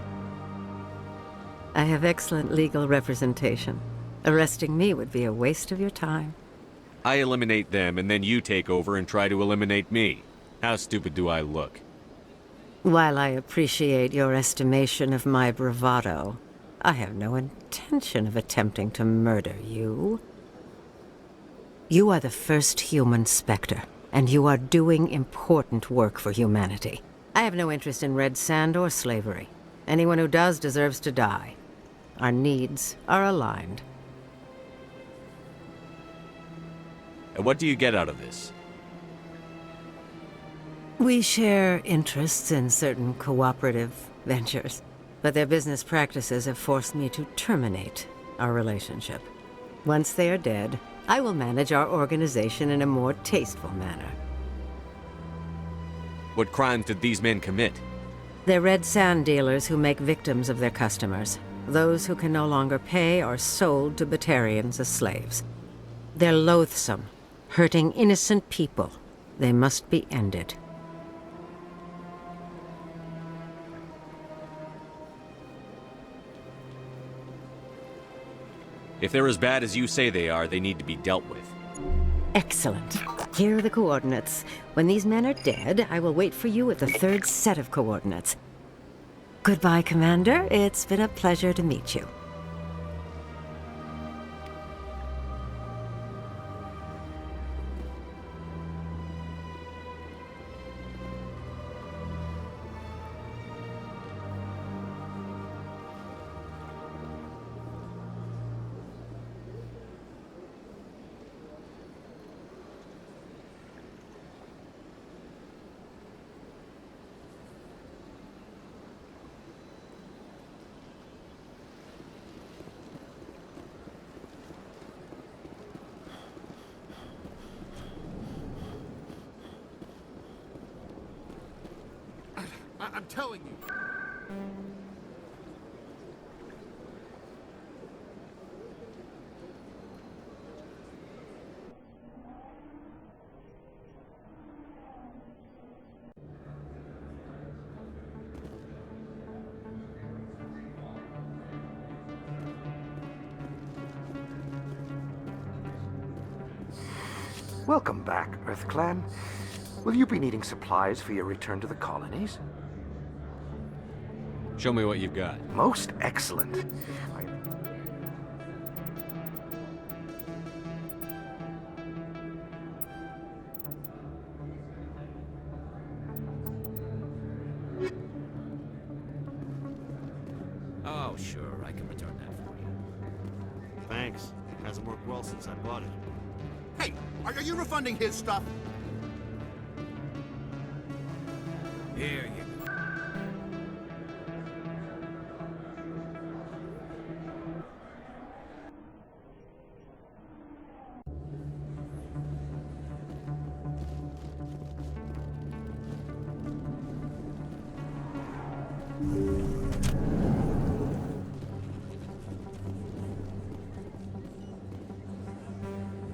I have excellent legal representation. Arresting me would be a waste of your time. I eliminate them, and then you take over and try to eliminate me. How stupid do I look? While I appreciate your estimation of my bravado, I have no intention of attempting to murder you. You are the first human Spectre, and you are doing important work for humanity. I have no interest in red sand or slavery. Anyone who does deserves to die. Our needs are aligned. And what do you get out of this? We share interests in certain cooperative ventures, but their business practices have forced me to terminate our relationship. Once they are dead, I will manage our organization in a more tasteful manner. What crimes did these men commit? They're red sand dealers who make victims of their customers. Those who can no longer pay are sold to Batarians as slaves. They're loathsome, hurting innocent people. They must be ended. If they're as bad as you say they are, they need to be dealt with. Excellent. Here are the coordinates. When these men are dead, I will wait for you at the third set of coordinates. Goodbye, Commander. It's been a pleasure to meet you. I'm telling you. Welcome back, EarthClan. Will you be needing supplies for your return to the colonies? Show me what you've got. Most excellent. Oh, sure, I can return that for you. Thanks. Hasn't worked well since I bought it. Hey, are you refunding his stuff? Here you go.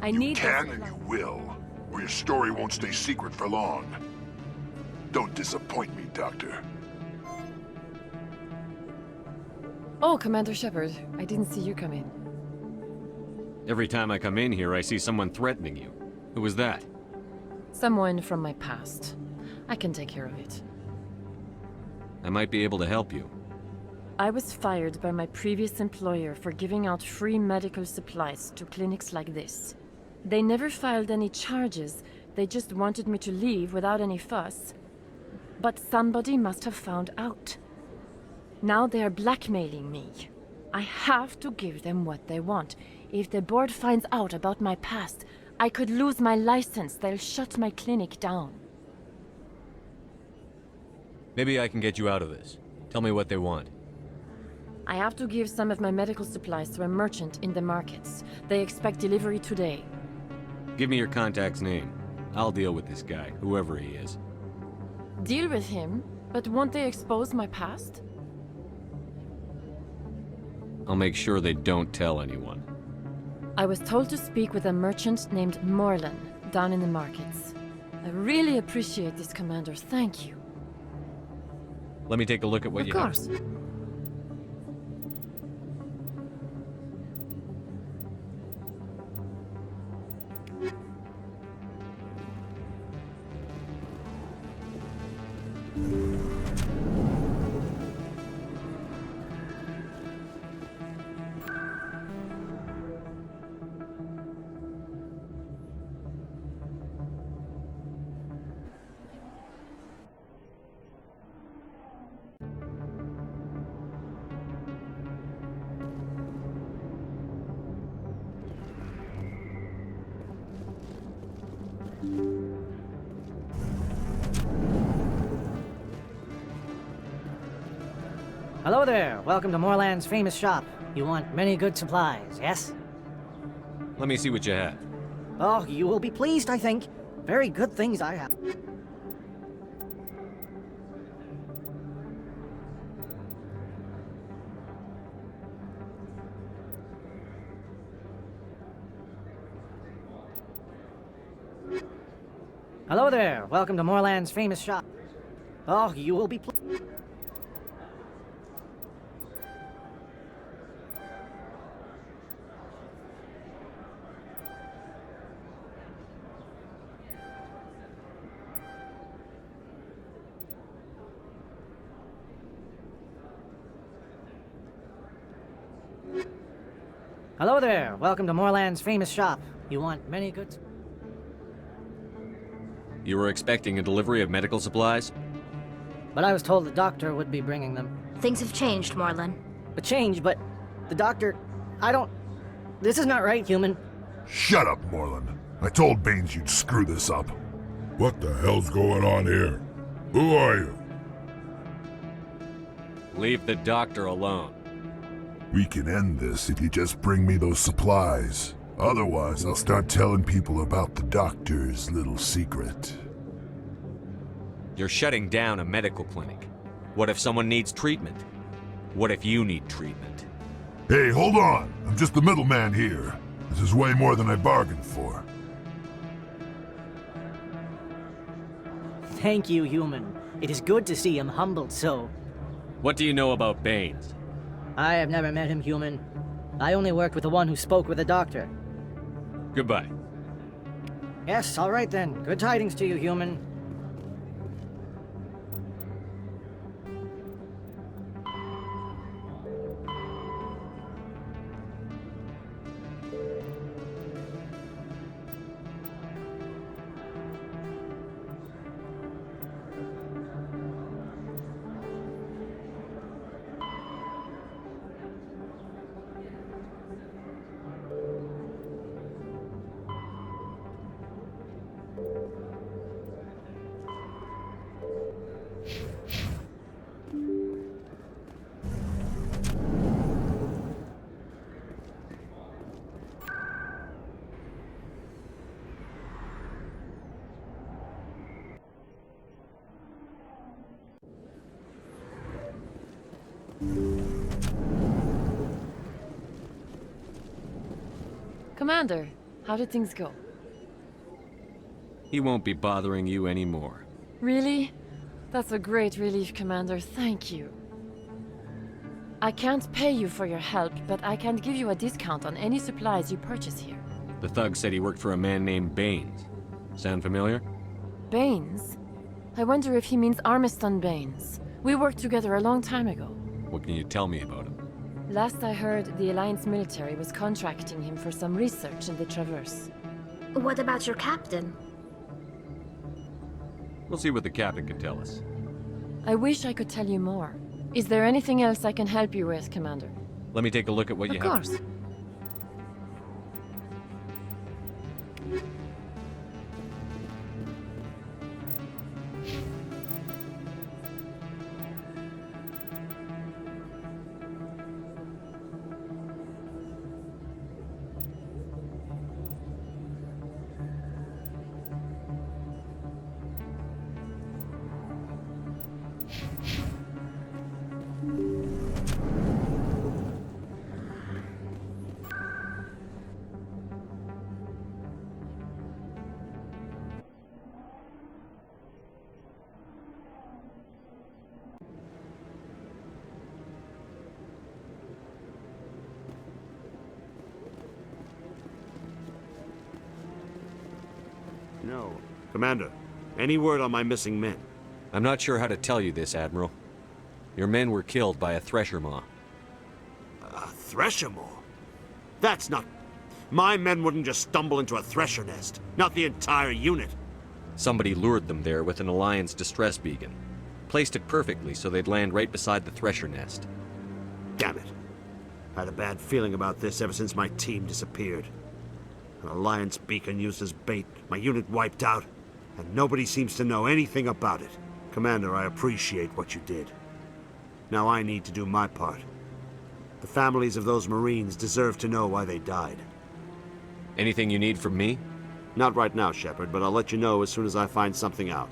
I need You can and you will, or your story won't stay secret for long. Don't disappoint me, Doctor. Oh, Commander Shepard. I didn't see you come in. Every time I come in here, I see someone threatening you. Who was that? Someone from my past. I can take care of it. I might be able to help you. I was fired by my previous employer for giving out free medical supplies to clinics like this. They never filed any charges. They just wanted me to leave without any fuss. But somebody must have found out. Now they are blackmailing me. I have to give them what they want. If the board finds out about my past, I could lose my license. They'll shut my clinic down. Maybe I can get you out of this. Tell me what they want. I have to give some of my medical supplies to a merchant in the markets. They expect delivery today. Give me your contact's name. I'll deal with this guy, whoever he is. Deal with him, but won't they expose my past? I'll make sure they don't tell anyone. I was told to speak with a merchant named Morlan, down in the markets. I really appreciate this, Commander. Thank you. Let me take a look at what you have. Of course. Hello there. Welcome to Morland's famous shop. You want many good supplies, yes? Let me see what you have. Oh, you will be pleased, I think. Very good things I have. Hello there. Welcome to Morland's famous shop. Oh, you will be pleased. Hello there. Welcome to Morland's famous shop. You want many goods? You were expecting a delivery of medical supplies? But I was told the doctor would be bringing them. Things have changed, Morlan. But the doctor... This is not right, human. Shut up, Morlan. I told Baines you'd screw this up. What the hell's going on here? Who are you? Leave the doctor alone. We can end this if you just bring me those supplies. Otherwise, I'll start telling people about the doctor's little secret. You're shutting down a medical clinic. What if someone needs treatment? What if you need treatment? Hey, hold on! I'm just the middleman here. This is way more than I bargained for. Thank you, human. It is good to see him humbled so. What do you know about Baines? I have never met him, human. I only worked with the one who spoke with the doctor. Goodbye. Yes, all right then. Good tidings to you, human. Commander, how did things go? He won't be bothering you anymore. Really? That's a great relief, Commander. Thank you. I can't pay you for your help, but I can give you a discount on any supplies you purchase here. The thug said he worked for a man named Baines. Sound familiar? Baines? I wonder if he means Armiston Baines. We worked together a long time ago. What can you tell me about him? Last I heard, the Alliance military was contracting him for some research in the Traverse. What about your captain? We'll see what the captain can tell us. I wish I could tell you more. Is there anything else I can help you with, Commander? Let me take a look at what you have. Of course. No. Commander, any word on my missing men? I'm not sure how to tell you this, Admiral. Your men were killed by a thresher maw. A thresher maw? That's not... My men wouldn't just stumble into a thresher nest. Not the entire unit. Somebody lured them there with an Alliance distress beacon. Placed it perfectly so they'd land right beside the thresher nest. Damn it. I had a bad feeling about this ever since my team disappeared. An Alliance beacon used as bait, my unit wiped out, and nobody seems to know anything about it. Commander, I appreciate what you did. Now I need to do my part. The families of those Marines deserve to know why they died. Anything you need from me? Not right now, Shepard, but I'll let you know as soon as I find something out.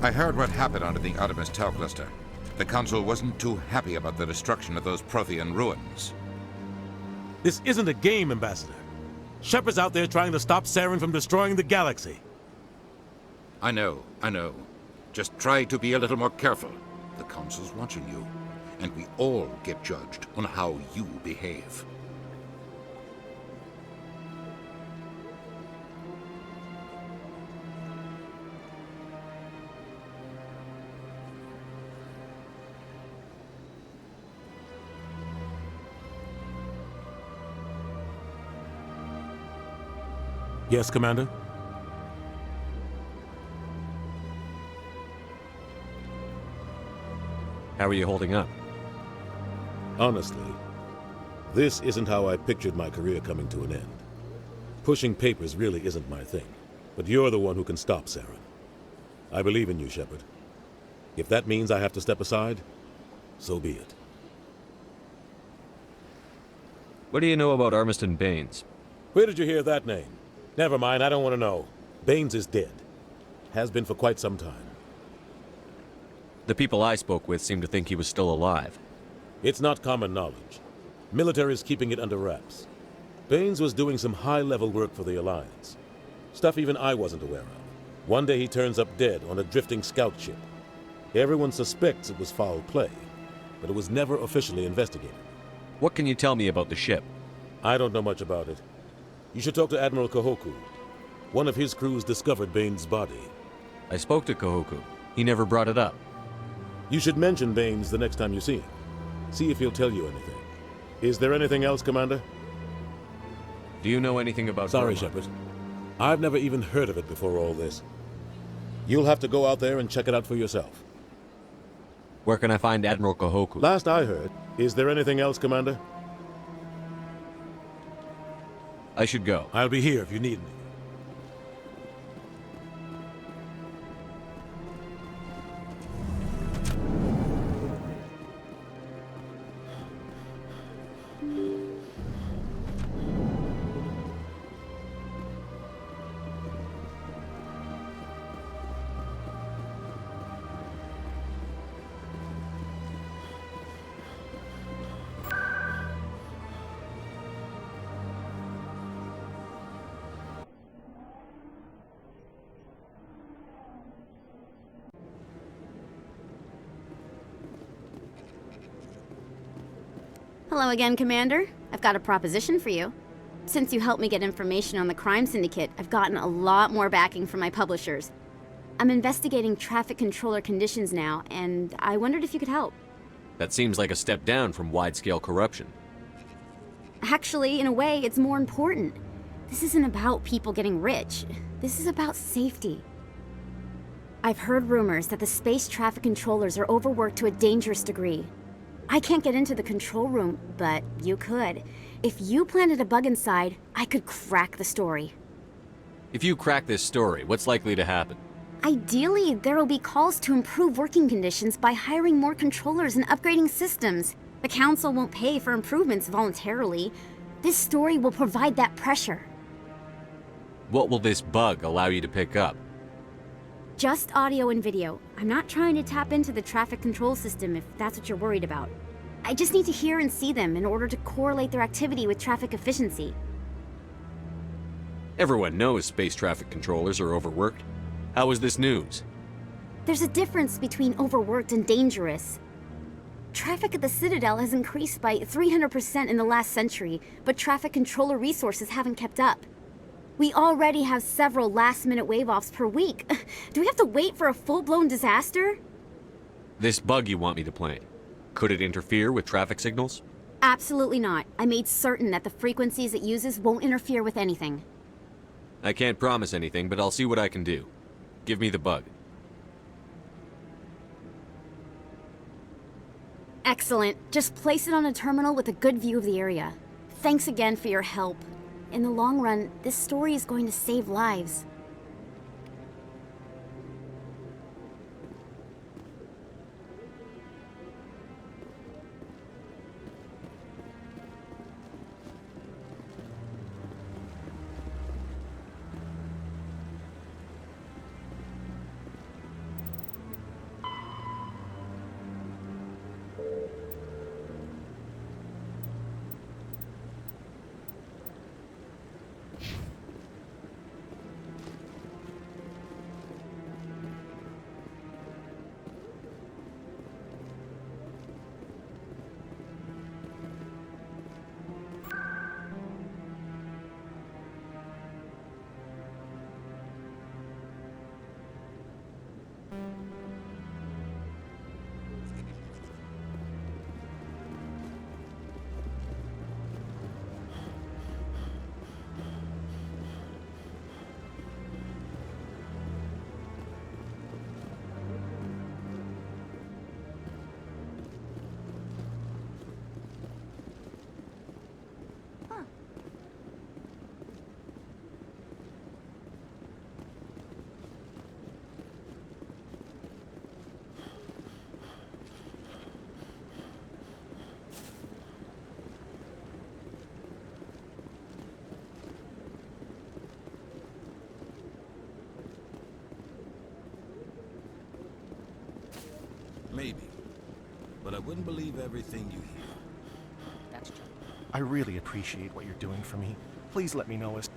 I heard what happened under the Artemis Tau cluster. The Council wasn't too happy about the destruction of those Prothean ruins. This isn't a game, Ambassador. Shepard's out there trying to stop Saren from destroying the galaxy. I know. Just try to be a little more careful. The Council's watching you, and we all get judged on how you behave. Yes, Commander? How are you holding up? Honestly, this isn't how I pictured my career coming to an end. Pushing papers really isn't my thing, but you're the one who can stop Saren. I believe in you, Shepard. If that means I have to step aside, so be it. What do you know about Armiston Baines? Where did you hear that name? Never mind, I don't want to know. Baines is dead. Has been for quite some time. The people I spoke with seem to think he was still alive. It's not common knowledge. Military's keeping it under wraps. Baines was doing some high-level work for the Alliance. Stuff even I wasn't aware of. One day he turns up dead on a drifting scout ship. Everyone suspects it was foul play, but it was never officially investigated. What can you tell me about the ship? I don't know much about it. You should talk to Admiral Kahoku. One of his crews discovered Baines' body. I spoke to Kahoku. He never brought it up. You should mention Baines the next time you see him. See if he'll tell you anything. Is there anything else, Commander? Do you know anything about Sorry, Roma? Shepard. I've never even heard of it before all this. You'll have to go out there and check it out for yourself. Where can I find Admiral Kahoku? Last I heard, is there anything else, Commander? I should go. I'll be here if you need me. Hello again, Commander. I've got a proposition for you. Since you helped me get information on the crime syndicate, I've gotten a lot more backing from my publishers. I'm investigating traffic controller conditions now, and I wondered if you could help. That seems like a step down from wide-scale corruption. Actually, in a way, it's more important. This isn't about people getting rich. This is about safety. I've heard rumors that the space traffic controllers are overworked to a dangerous degree. I can't get into the control room, but you could. If you planted a bug inside, I could crack the story. If you crack this story, what's likely to happen? Ideally, there will be calls to improve working conditions by hiring more controllers and upgrading systems. The Council won't pay for improvements voluntarily. This story will provide that pressure. What will this bug allow you to pick up? Just audio and video. I'm not trying to tap into the traffic control system if that's what you're worried about. I just need to hear and see them in order to correlate their activity with traffic efficiency. Everyone knows space traffic controllers are overworked. How is this news? There's a difference between overworked and dangerous. Traffic at the Citadel has increased by 300% in the last century, but traffic controller resources haven't kept up. We already have several last-minute wave-offs per week. Do we have to wait for a full-blown disaster? This bug you want me to plant, could it interfere with traffic signals? Absolutely not. I made certain that the frequencies it uses won't interfere with anything. I can't promise anything, but I'll see what I can do. Give me the bug. Excellent. Just place it on a terminal with a good view of the area. Thanks again for your help. In the long run, this story is going to save lives. Maybe. But I wouldn't believe everything you hear. That's true. I really appreciate what you're doing for me. Please let me know as...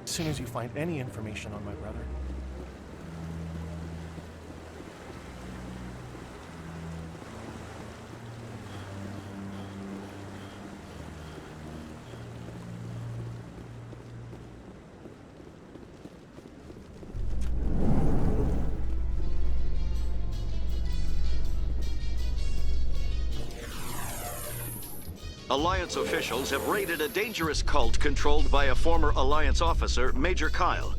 As soon as you find any information on my brother. Alliance officials have raided a dangerous cult controlled by a former Alliance officer, Major Kyle.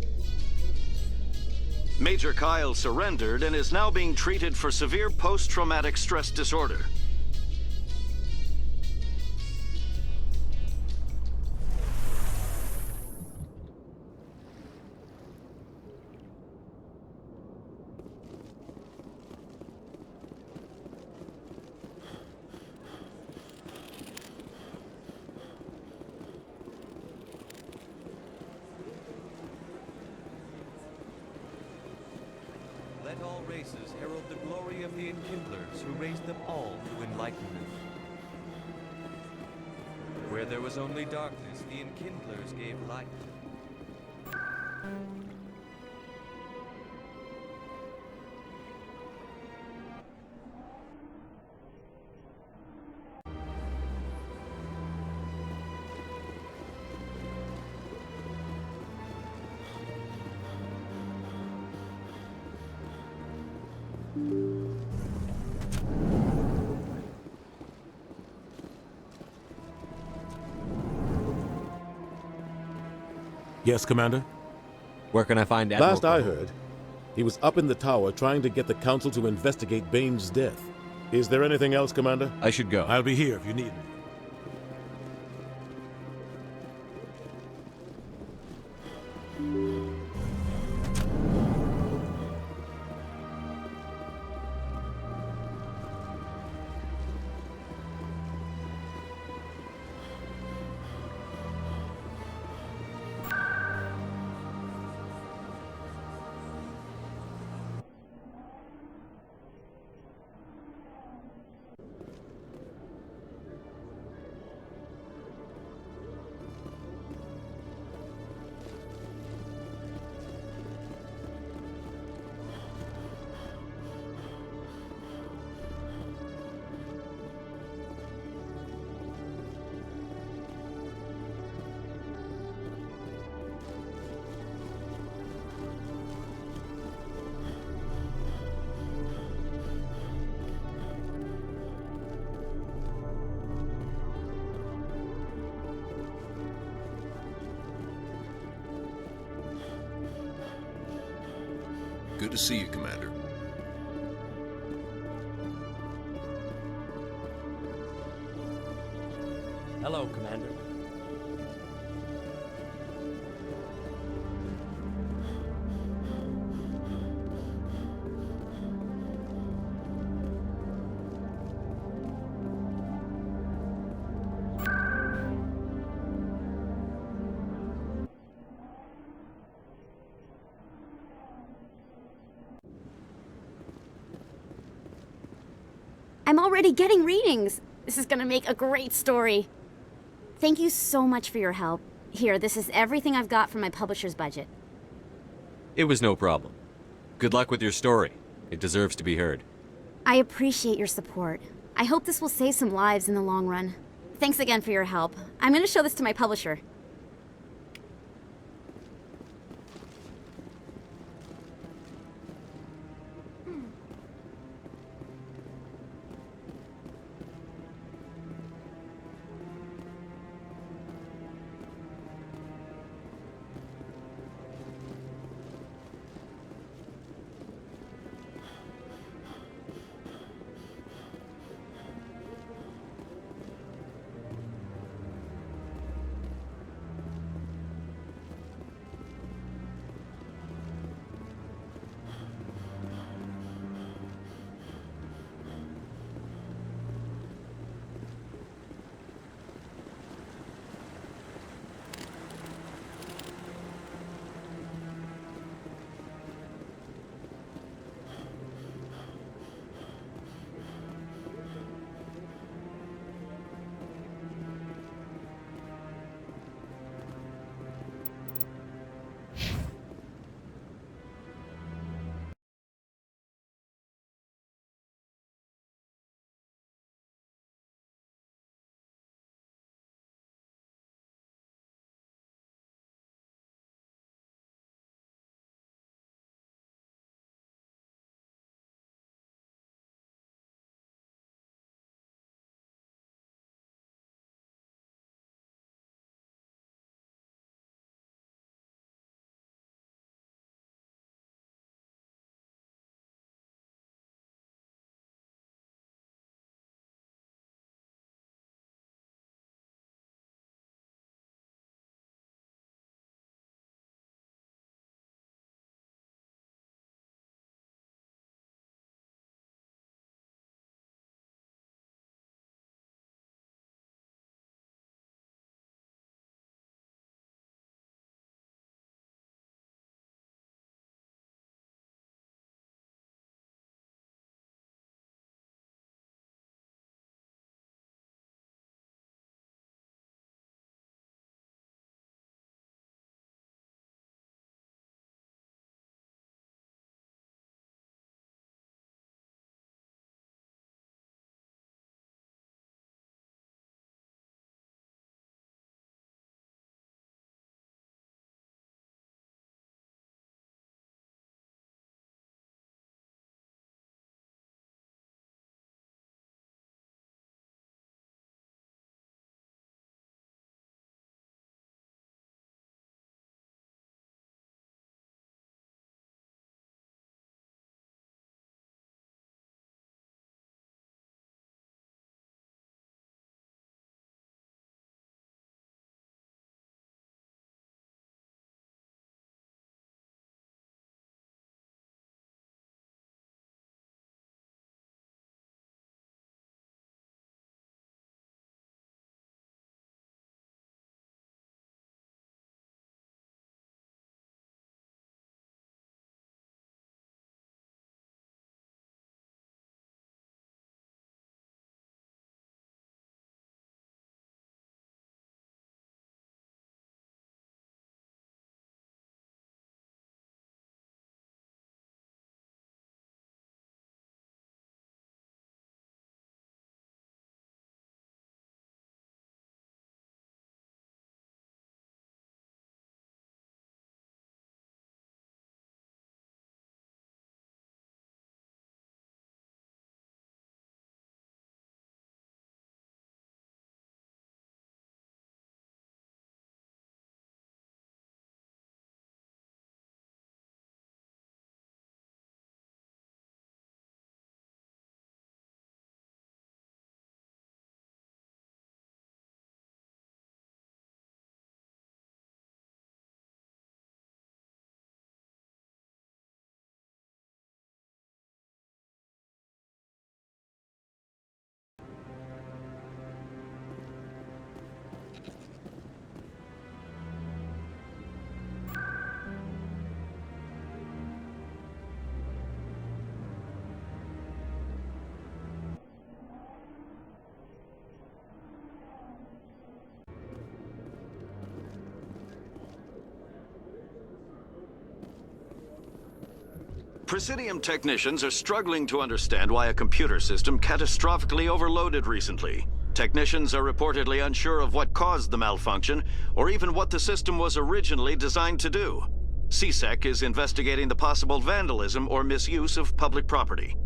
Major Kyle surrendered and is now being treated for severe post-traumatic stress disorder. Let all races herald the glory of the Enkindlers who raised them all to enlightenment. Where there was only darkness, the Enkindlers gave light. Yes, Commander? Where can I find Admiral Last I Cahoon? heard, he was up in the tower trying to get the Council to investigate Bane's death. Is there anything else, Commander? I should go. I'll be here if you need me. Good to see you, Commander. Hello, Commander. I'm already getting readings. This is gonna make a great story. Thank you so much for your help. Here, this is everything I've got from my publisher's budget. It was no problem. Good luck with your story. It deserves to be heard. I appreciate your support. I hope this will save some lives in the long run. Thanks again for your help. I'm gonna show this to my publisher. Presidium technicians are struggling to understand why a computer system catastrophically overloaded recently. Technicians are reportedly unsure of what caused the malfunction, or even what the system was originally designed to do. CSEC is investigating the possible vandalism or misuse of public property.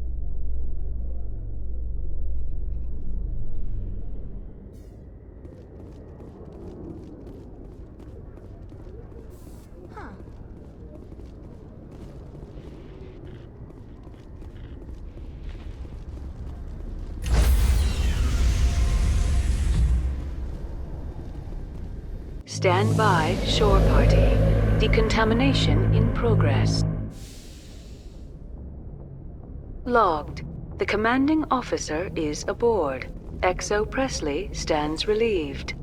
Stand by, shore party. Decontamination in progress. Logged. The commanding officer is aboard. XO Presley stands relieved.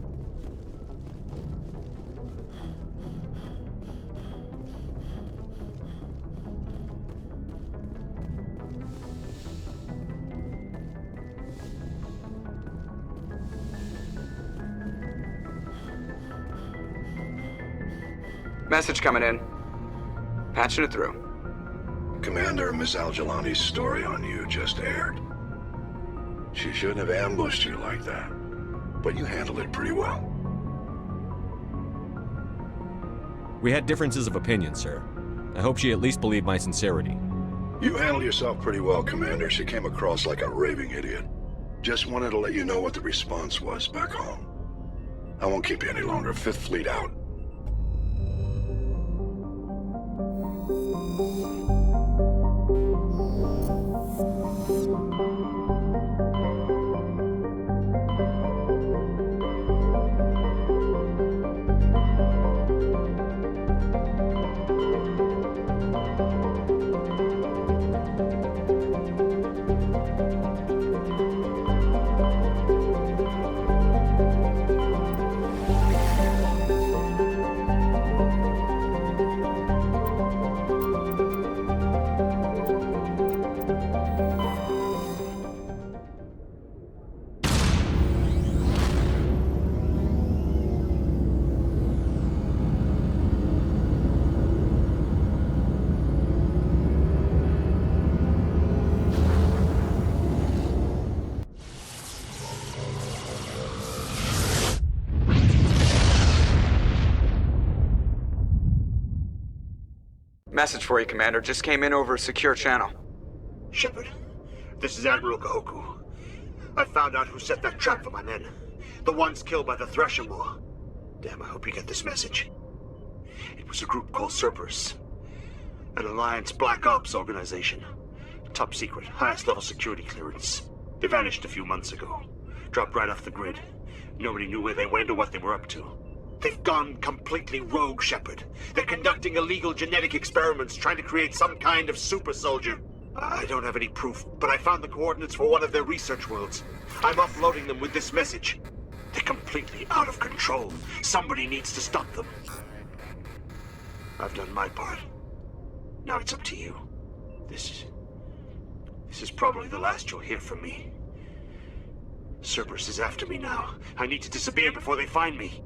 Message coming in. Patching it through. Commander, Miss Al-Jalani's story on you just aired. She shouldn't have ambushed you like that, but you handled it pretty well. We had differences of opinion, sir. I hope she at least believed my sincerity. You handled yourself pretty well, Commander. She came across like a raving idiot. Just wanted to let you know what the response was back home. I won't keep you any longer. Fifth Fleet out. Message for you, Commander. Just came in over a secure channel. Shepard, this is Admiral Kahoku. I found out who set that trap for my men. The ones killed by the Thresher Maw. Damn, I hope you get this message. It was a group called Cerberus. An Alliance Black Ops organization. Top secret, highest level security clearance. They vanished a few months ago. Dropped right off the grid. Nobody knew where they went or what they were up to. They've gone completely rogue, Shepard. They're conducting illegal genetic experiments, trying to create some kind of super soldier. I don't have any proof, but I found the coordinates for one of their research worlds. I'm offloading them with this message. They're completely out of control. Somebody needs to stop them. I've done my part. Now it's up to you. This is probably the last you'll hear from me. Cerberus is after me now. I need to disappear before they find me.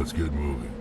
Let's get moving.